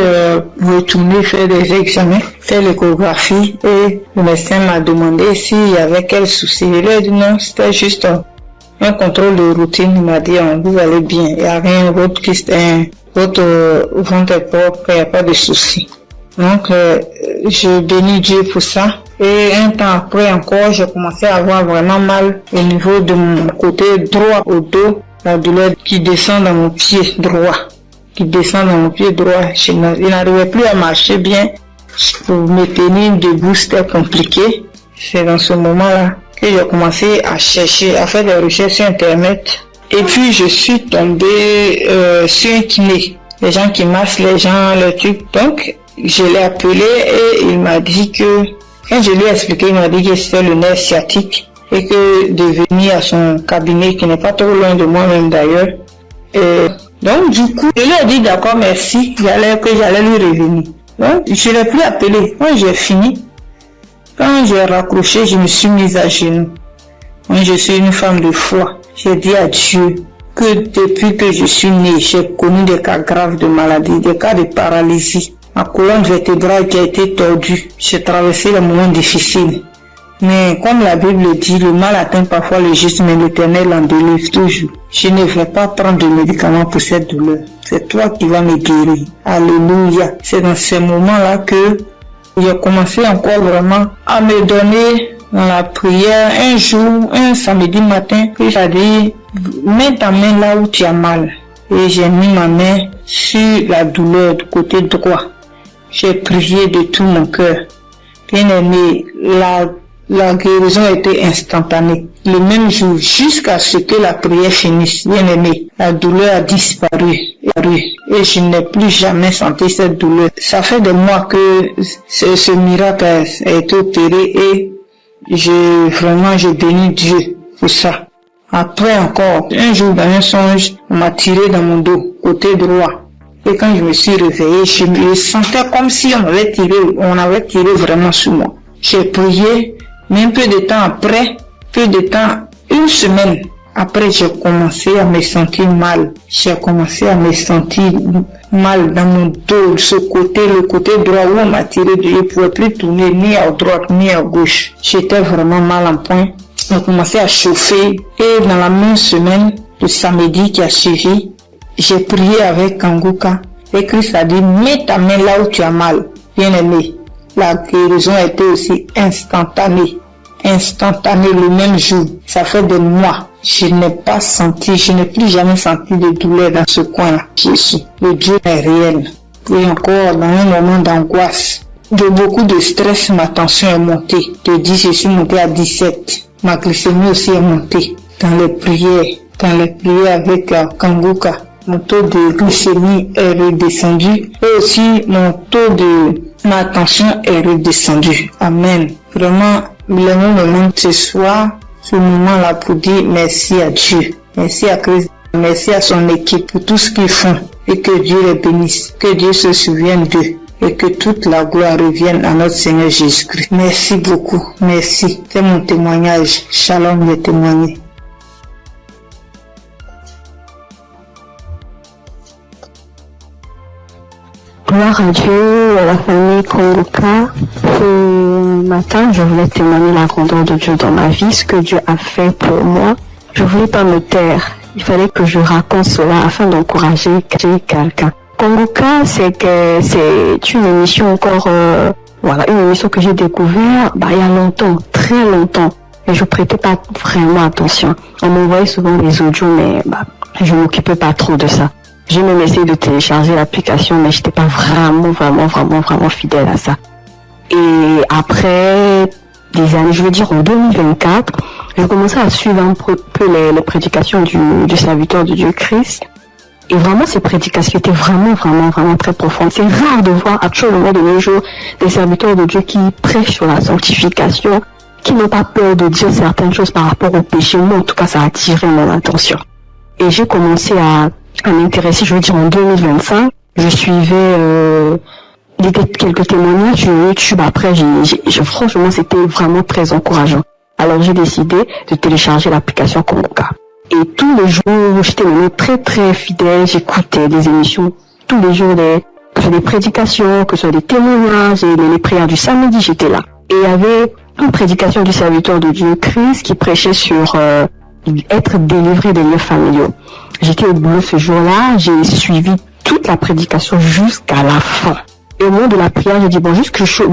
retournée faire des examens, faire l'échographie et le médecin m'a demandé s'il y avait quel souci. Il a dit non, c'était juste un contrôle de routine. Il m'a dit vous allez bien, il n'y a rien, votre ventre est propre, il n'y a pas de souci. Donc je bénis Dieu pour ça. Et un temps après encore, j'ai commencé à avoir vraiment mal au niveau de mon côté droit au dos, la douleur qui descend dans mon pied droit. Je n'arrivais plus à marcher bien. Pour me tenir debout, c'était compliqué. C'est dans ce moment-là que j'ai commencé à chercher, à faire des recherches sur Internet. Et puis, je suis tombée sur un kiné. Les gens qui massent les gens, les trucs. Donc, je l'ai appelé et il m'a dit que, quand je lui ai expliqué, il m'a dit que c'était le nerf sciatique et que de venir à son cabinet, qui n'est pas trop loin de moi-même d'ailleurs, et Donc, du coup, je lui ai dit d'accord, merci, que j'allais lui revenir. Donc, je ne l'ai plus appelé. Quand j'ai fini, quand j'ai raccroché, je me suis mise à genoux. Moi, je suis une femme de foi. J'ai dit à Dieu que depuis que je suis née, j'ai connu des cas graves de maladie, des cas de paralysie. Ma colonne vertébrale qui a été tordue. J'ai traversé des moments difficiles. Mais comme la Bible dit, le mal atteint parfois le juste, mais l'Éternel en délivre toujours. Je ne vais pas prendre de médicaments pour cette douleur. C'est toi qui vas me guérir. Alléluia. C'est dans ces moments-là que j'ai commencé encore vraiment à me donner dans la prière. Un jour, un samedi matin, Christ a dit, mets ta main là où tu as mal. Et j'ai mis ma main sur la douleur du côté droit. J'ai prié de tout mon cœur. Bien aimé, la guérison était instantanée. Le même jour, jusqu'à ce que la prière finisse, bien aimé, la douleur a disparu. Et je n'ai plus jamais senti cette douleur. Ça fait des mois que ce miracle a été opéré et je bénis Dieu pour ça. Après encore, un jour dans un songe, on m'a tiré dans mon dos, côté droit. Et quand je me suis réveillé, je me sentais comme si on avait tiré vraiment sur moi. J'ai prié, mais un peu de temps, une semaine après, j'ai commencé à me sentir mal. J'ai commencé à me sentir mal dans mon dos, le côté droit où on m'a tiré, je ne pouvais plus tourner ni à droite ni à gauche. J'étais vraiment mal en point. On a commencé à chauffer et dans la même semaine, le samedi qui a suivi, j'ai prié avec Kanguka et Christ a dit, mets ta main là où tu as mal. Bien aimé, la guérison a été aussi instantanée le même jour. Ça fait des mois. Je n'ai plus jamais senti de douleur dans ce coin-là. Jésus, le Dieu est réel. Et encore, dans un moment d'angoisse, de beaucoup de stress, ma tension est montée. De 10, je suis montée à 17. Ma glycémie aussi est montée. Dans les prières avec Kanguka, mon taux de glycémie est redescendu. Et aussi, ma tension est redescendue. Amen. Vraiment, le moment ce soir, ce moment-là pour dire merci à Dieu. Merci à Christ. Merci à son équipe pour tout ce qu'ils font. Et que Dieu les bénisse. Que Dieu se souvienne d'eux. Et que toute la gloire revienne à notre Seigneur Jésus-Christ. Merci beaucoup. Merci. C'est mon témoignage. Shalom, le témoigné. Gloire à Dieu, à la famille Kongoka. Ce matin, je voulais témoigner la grandeur de Dieu dans ma vie, ce que Dieu a fait pour moi. Je voulais pas me taire. Il fallait que je raconte cela afin d'encourager quelqu'un. Kongoka, c'est une émission encore, une émission que j'ai découvert, il y a longtemps, très longtemps. Et je prêtais pas vraiment attention. On m'envoyait souvent des audios, mais, je m'occupais pas trop de ça. J'ai même essayé de télécharger l'application, mais j'étais pas vraiment fidèle à ça. Et après des années, je veux dire en 2024, j'ai commencé à suivre un peu les prédications du serviteur de Dieu Christ. Et vraiment, ces prédications étaient vraiment très profondes. C'est rare de voir actuellement de nos jours des serviteurs de Dieu qui prêchent sur la sanctification, qui n'ont pas peur de dire certaines choses par rapport au péché. Moi, en tout cas, ça a attiré mon attention. Et j'ai commencé à m'intéresser, je veux dire en 2025. Je suivais quelques témoignages sur YouTube. Après, franchement, c'était vraiment très encourageant. Alors, j'ai décidé de télécharger l'application Kongoka. Et tous les jours, j'étais très fidèle. J'écoutais des émissions tous les jours, que ce soit des prédications, que ce soit des témoignages, et les prières du samedi, j'étais là. Et il y avait une prédication du serviteur de Dieu Christ qui prêchait sur être délivré des liens familiaux. J'étais au boulot ce jour-là, j'ai suivi toute la prédication jusqu'à la fin. Et au moment de la prière, j'ai dit, vu que je suis au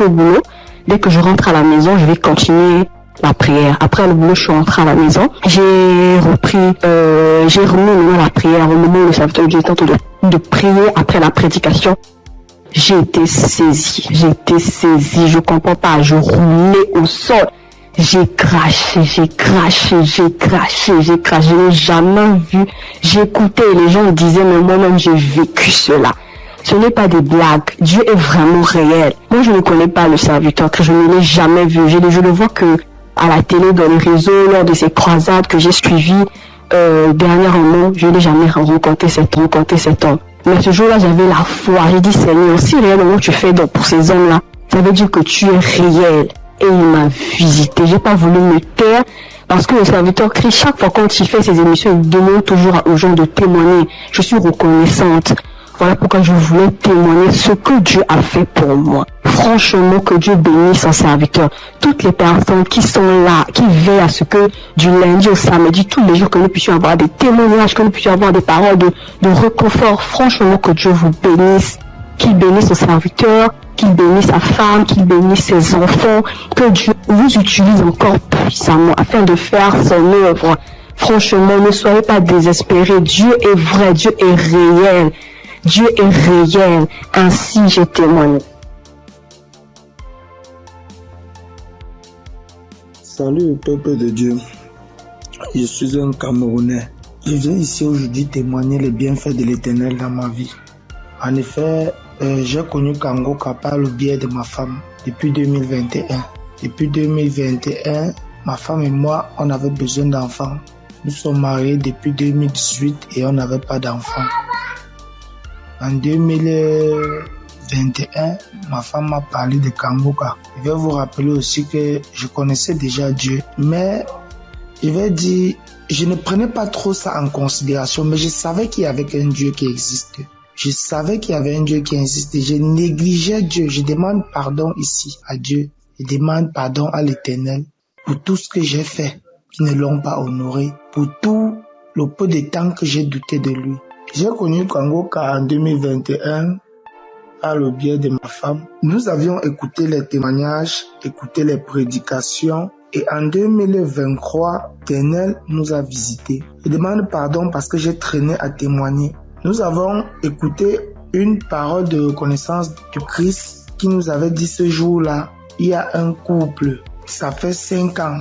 boulot, dès que je rentre à la maison, je vais continuer la prière. Après le boulot, je suis rentrée à la maison. J'ai remis la prière au moment où le serviteur de Dieu était en train de prier après la prédication. J'ai été saisie, je comprends pas, je roulais au sol. J'ai craché, je n'ai jamais vu. J'écoutais et les gens me disaient, mais moi-même j'ai vécu cela. Ce n'est pas des blagues, Dieu est vraiment réel. Moi je ne connais pas le serviteur, que je ne l'ai jamais vu. Je le vois que à la télé, dans les réseaux, lors de ces croisades que j'ai suivies, dernièrement, je n'ai jamais rencontré cet homme. Mais ce jour-là, j'avais la foi. J'ai dit, Seigneur, si réellement tu fais donc pour ces hommes-là, ça veut dire que tu es réel. Et il m'a visité. J'ai pas voulu me taire parce que le serviteur Christ, chaque fois quand il fait ses émissions, il demande toujours aux gens de témoigner. Je suis reconnaissante. Voilà pourquoi je voulais témoigner ce que Dieu a fait pour moi. Franchement, que Dieu bénisse son serviteur. Toutes les personnes qui sont là, qui veillent à ce que du lundi au samedi, tous les jours, que nous puissions avoir des témoignages, que nous puissions avoir des paroles de réconfort. Franchement, que Dieu vous bénisse. Qu'il bénisse son serviteur, qu'il bénisse sa femme, qu'il bénisse ses enfants. Que Dieu vous utilise encore puissamment afin de faire son œuvre. Franchement, ne soyez pas désespérés. Dieu est vrai, Dieu est réel. Dieu est réel, ainsi j'ai témoigné. Salut peuple de Dieu, je suis un Camerounais. Je viens ici aujourd'hui témoigner les bienfaits de l'Éternel dans ma vie. En effet, j'ai connu Kangoka par le biais de ma femme depuis 2021. Depuis 2021, ma femme et moi, on avait besoin d'enfants. Nous sommes mariés depuis 2018 et on n'avait pas d'enfants. En 2021, ma femme m'a parlé de Kangoka. Je vais vous rappeler aussi que je connaissais déjà Dieu, mais je vais dire, je ne prenais pas trop ça en considération, mais je savais qu'il y avait un Dieu qui existe. Je savais qu'il y avait un Dieu qui existe. Je négligeais Dieu. Je demande pardon ici à Dieu. Je demande pardon à l'Éternel pour tout ce que j'ai fait qui ne l'ont pas honoré, pour tout le peu de temps que j'ai douté de lui. J'ai connu Kangoka en 2021 par le biais de ma femme. Nous avions écouté les témoignages, écouté les prédications et en 2023, l'Éternel nous a visités. Je demande pardon parce que j'ai traîné à témoigner. Nous avons écouté une parole de reconnaissance du Christ qui nous avait dit ce jour-là, il y a un couple, ça fait 5 ans,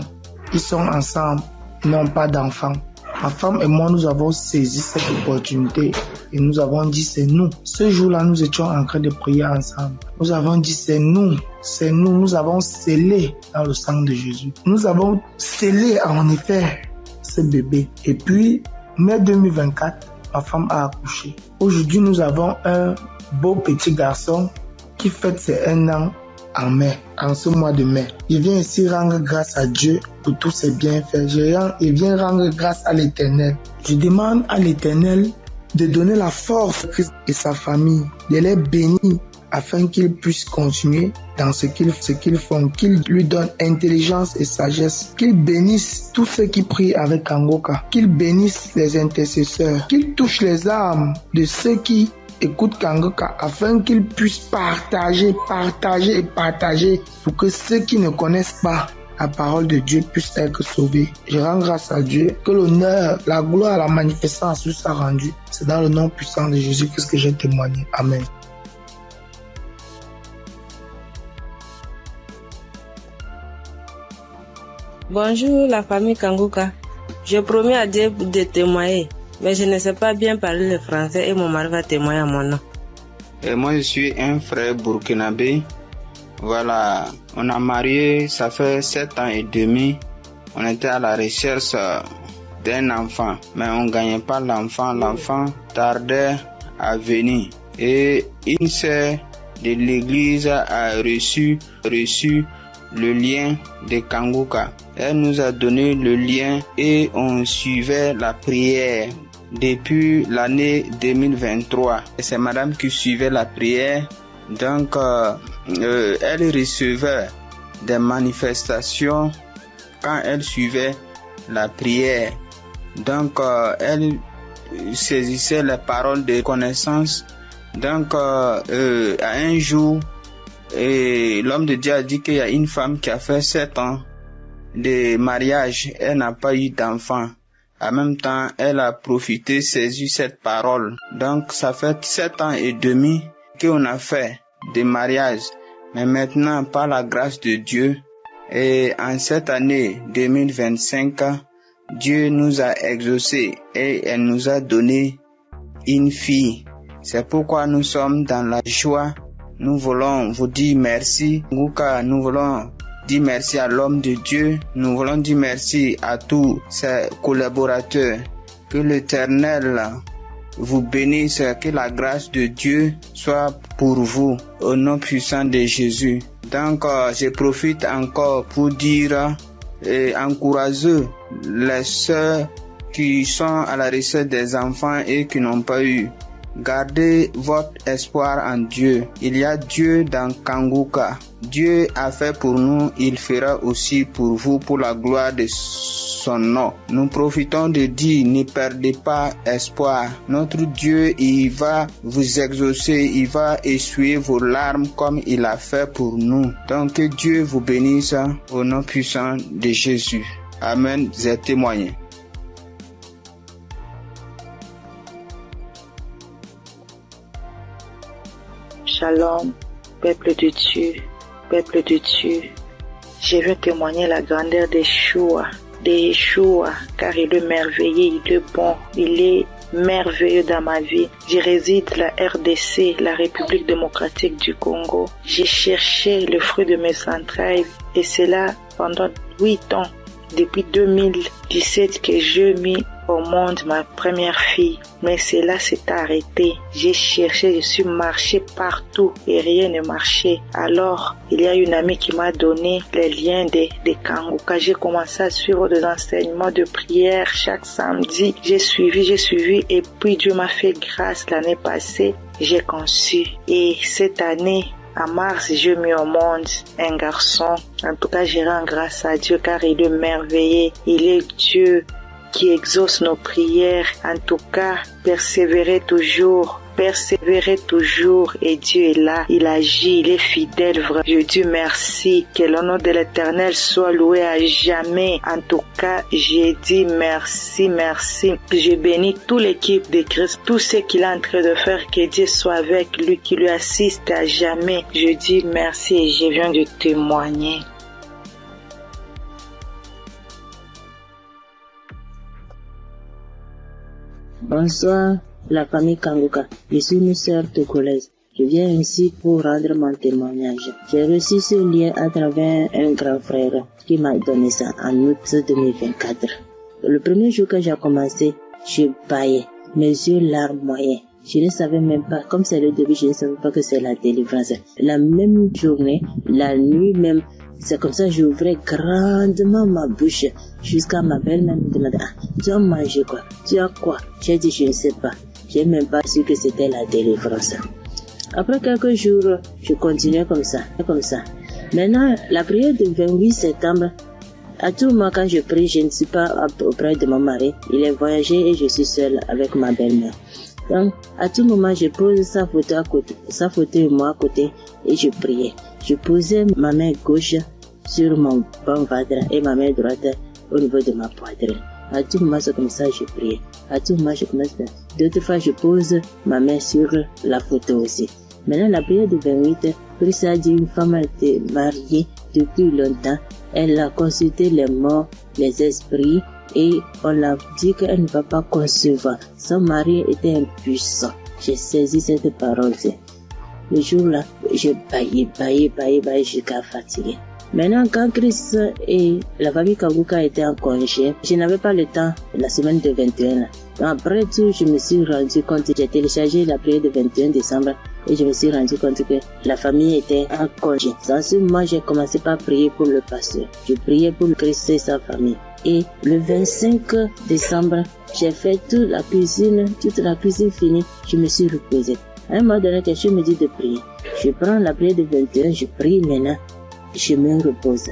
ils sont ensemble, ils n'ont pas d'enfants. Ma femme et moi, nous avons saisi cette opportunité et nous avons dit c'est nous. Ce jour-là, nous étions en train de prier ensemble. Nous avons dit c'est nous, nous avons scellé dans le sang de Jésus. Nous avons scellé en effet ce bébé. Et puis, mai 2024, ma femme a accouché. Aujourd'hui, nous avons un beau petit garçon qui fête ses 1 an en mai, en ce mois de mai. Je viens ici rendre grâce à Dieu pour tous ses bienfaits. Je viens rendre grâce à l'Éternel. Je demande à l'Éternel de donner la force à Christ et sa famille, de les bénir afin qu'ils puissent continuer dans ce qu'ils font, qu'ils lui donnent intelligence et sagesse, qu'ils bénissent tous ceux qui prient avec Kangoka, qu'ils bénissent les intercesseurs, qu'ils touchent les âmes de ceux qui écoutent Kangoka afin qu'ils puissent partager pour que ceux qui ne connaissent pas la parole de Dieu puissent être sauvés. Je rends grâce à Dieu que l'honneur, la gloire, la magnificence lui soit rendue. C'est dans le nom puissant de Jésus-Christ que j'ai témoigné. Amen. Bonjour la famille Kangoka. Je promets à Dieu de témoigner, mais je ne sais pas bien parler le français et mon mari va témoigner à mon nom. Et moi je suis un frère burkinabé. Voilà, on a marié, ça fait 7 ans et demi. On était à la recherche d'un enfant, mais on ne gagnait pas l'enfant. L'enfant tardait à venir. Et une sœur de l'église a reçu le lien de Kangoka. Elle nous a donné le lien et on suivait la prière depuis l'année 2023. C'est madame qui suivait la prière. Donc, elle recevait des manifestations quand elle suivait la prière. Donc, elle saisissait les paroles de connaissance. Donc, à un jour, l'homme de Dieu a dit qu'il y a une femme qui a fait 7 ans de mariage. Elle n'a pas eu d'enfant. En même temps, elle a profité, saisi cette parole. Donc, ça fait 7 ans et demi qu'on a fait des mariages. Mais maintenant, par la grâce de Dieu, et en cette année 2025, Dieu nous a exaucés et elle nous a donné une fille. C'est pourquoi nous sommes dans la joie. Nous voulons vous dire merci. Nous voulons dire merci à l'homme de Dieu. Nous voulons dire merci à tous ses collaborateurs. Que l'Éternel vous bénisse, que la grâce de Dieu soit pour vous, au nom puissant de Jésus. Donc, je profite encore pour dire et encourager les sœurs qui sont à la recherche des enfants et qui n'ont pas eu. Gardez votre espoir en Dieu. Il y a Dieu dans Kanguka. Dieu a fait pour nous, il fera aussi pour vous, pour la gloire de son nom. Nous profitons de dire, ne perdez pas espoir. Notre Dieu, il va vous exaucer, il va essuyer vos larmes comme il a fait pour nous. Donc que Dieu vous bénisse au nom puissant de Jésus. Amen. J'ai témoigné. Shalom, peuple de Dieu, peuple de Dieu. Je veux témoigner la grandeur d'Yeshua, car il est merveilleux, il est bon, il est merveilleux dans ma vie. Je réside la RDC, la République démocratique du Congo. J'ai cherché le fruit de mes entrailles et c'est là pendant 8 ans, depuis 2017 que je mis au monde ma première fille. Mais cela s'est arrêté. J'ai cherché, je suis marché partout et rien ne marchait. Alors, il y a une amie qui m'a donné les liens de Kanguka. J'ai commencé à suivre des enseignements de prière chaque samedi. J'ai suivi et puis Dieu m'a fait grâce l'année passée. J'ai conçu. Et cette année, en mars, j'ai mis au monde un garçon. En tout cas, je rends grâce à Dieu car il est merveilleux. Il est Dieu qui exauce nos prières. En tout cas, persévérez toujours et Dieu est là, il agit, il est fidèle. Je dis merci, que le nom de l'Éternel soit loué à jamais. En tout cas, j'ai dit merci. Je bénis toute l'équipe de Christ, tout ce qu'il est en train de faire, que Dieu soit avec lui, qui lui assiste à jamais. Je dis merci et je viens de témoigner. Bonsoir, la famille Kanguka. Je suis une sœur togolaise. Je viens ici pour rendre mon témoignage. J'ai reçu ce lien à travers un grand frère qui m'a donné ça en août 2024. Le premier jour que j'ai commencé, je baillais, mes yeux larmes moyens. Je ne savais même pas, comme c'est le début, je ne savais pas que c'est la délivrance. La même journée, la nuit même, c'est comme ça que j'ouvrais grandement ma bouche jusqu'à ma belle-mère me demandait, tu as mangé quoi? Tu as quoi? J'ai dit, je ne sais pas. J'ai même pas su que c'était la délivrance. Après quelques jours, je continuais comme ça. Maintenant, la prière du 28 septembre, à tout moment quand je prie, je ne suis pas auprès de mon mari. Il est voyagé et je suis seule avec ma belle-mère. Donc, à tout moment, je pose sa photo et moi à côté et je priais. Je posais ma main gauche sur mon bon ventre et ma main droite au niveau de ma poitrine. À tout moment, c'est comme ça que je priais. À tout moment, je commence. D'autres fois, je pose ma main sur la photo aussi. Maintenant, la prière du 28, Christ a dit une femme était mariée depuis longtemps. Elle a consulté les morts, les esprits et on l'a dit qu'elle ne va pas concevoir. Son mari était impuissant. J'ai saisi cette parole. Le jour-là, je baillais jusqu'à fatiguer. Maintenant, quand Christ et la famille Kanguka étaient en congé, je n'avais pas le temps la semaine de 21. Après tout, je me suis rendu compte, j'ai téléchargé la prière du 21 décembre et je me suis rendu compte que la famille était en congé. Dans ce moment, j'ai commencé par prier pour le pasteur. Je priais pour Christ et sa famille. Et le 25 décembre, j'ai fait toute la cuisine finie, je me suis reposée. À un moment donné, quelqu'un me dit de prier. Je prends la prière du 21, je prie maintenant, je me repose.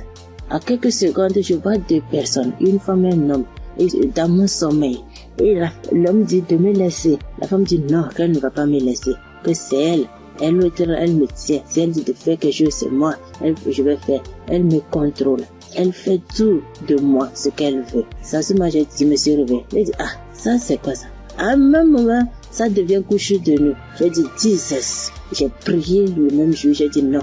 À quelques secondes, je vois 2 personnes, une femme et un homme, et dans mon sommeil. Et l'homme dit de me laisser. La femme dit non, qu'elle ne va pas me laisser, que c'est elle. Elle me tient. Si elle dit de faire quelque chose, c'est moi. Je vais faire. Elle me contrôle. Elle fait tout de moi, ce qu'elle veut. Ça, c'est moi, je me suis réveillée. Elle dit, ça, c'est quoi ça? À un même moment, ça devient couche de nuit. J'ai dit, Jesus. J'ai prié le même jour, j'ai dit non.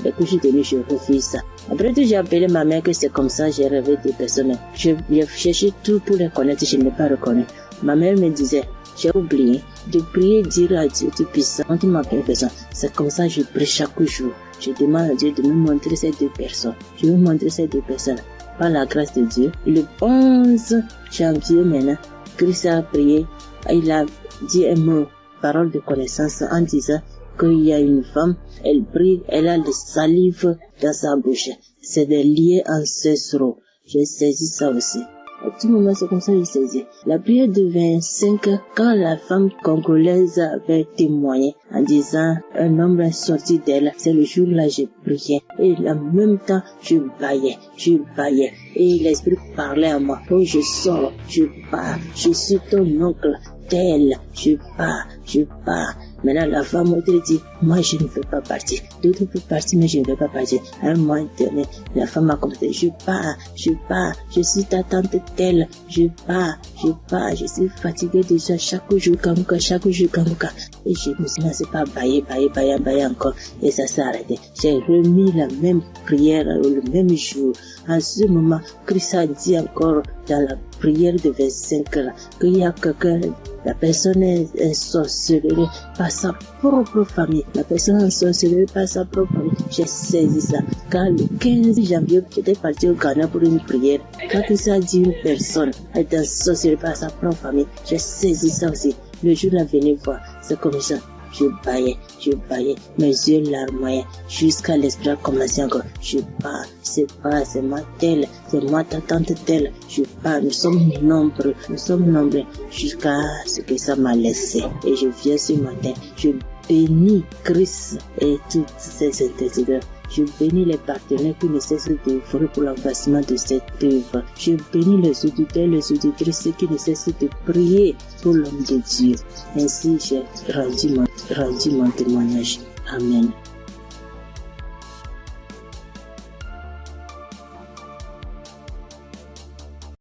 Les couches de nuit, je refuse ça. Après tout, j'ai appelé ma mère que c'est comme ça, j'ai rêvé des personnes. J'ai cherché tout pour les connaître, je ne l'ai pas reconnu. Ma mère me disait, j'ai oublié de prier, dire à Dieu tout puissant, quand tu m'appelles personne. C'est comme ça que je prie chaque jour. Je demande à Dieu de me montrer ces 2 personnes. Je vais montrer ces 2 personnes. Par la grâce de Dieu, le 11 janvier maintenant, Christ a prié, il a dit un mot, parole de connaissance en disant qu'il y a une femme, elle prie, elle a le salive dans sa bouche. C'est des liens ancestraux. J'ai saisi ça aussi. À tout moment, c'est comme ça que j'ai saisi. La prière de 25, quand la femme congolaise avait témoigné en disant un homme est sorti d'elle, c'est le jour-là j'ai prié. Et en même temps, je baillais. Et l'esprit parlait à moi. Oh, je sors, je pars, je suis ton oncle, tel, je pars. Maintenant, la femme m'a dit, moi, je ne veux pas partir. D'autres peuvent partir, mais je ne veux pas partir. À un moment donné, la femme m'a commencé, je pars. Je suis ta tante telle. Je pars. Je suis fatiguée déjà. Chaque jour, Kanguka. Et je me suis lancé par bailler encore. Et ça s'est arrêté. J'ai remis la même prière le même jour. En ce moment, Christ a dit encore dans la prière de 25 là, qu'il y a quelqu'un, la personne est sorcelée par sa propre famille. La personne est sorcelée par sa propre famille. J'ai saisi ça. Quand le 15 janvier, j'étais parti au Ghana pour une prière. Quand Christ a dit une personne est sorcelée par sa propre famille, j'ai saisi ça aussi. Le jour là, venez voir. C'est comme ça. Je baillais, mes yeux larmoyaient, jusqu'à l'esprit a commencé encore. Je pars, c'est moi telle, c'est moi ta tante telle. Je pars, nous sommes nombreux, jusqu'à ce que ça m'a laissé. Et je viens ce matin, je bénis Christ et toutes ses intercesseurs. Je bénis les partenaires qui ne cessent d'œuvrer pour l'avancement de cette œuvre. Je bénis les auditeurs, les auditrices qui ne cessent de prier pour l'homme de Dieu. Ainsi, j'ai rendu mon témoignage. Amen.